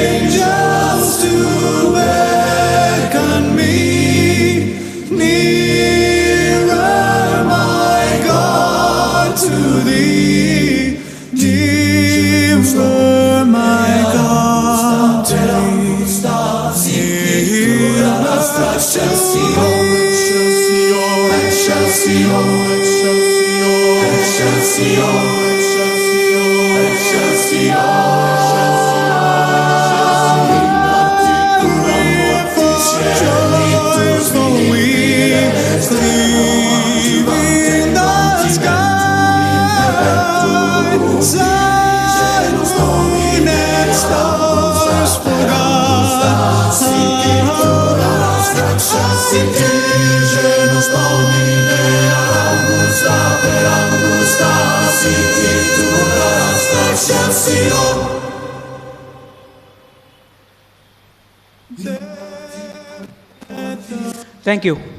Angels to beckon me nearer, my God, to Thee, deeper, my God, to Thee. Excelsior, Excelsior, Excelsior, Genus Domine Augusta per Augusta Sigitura Excelsior. Thank you.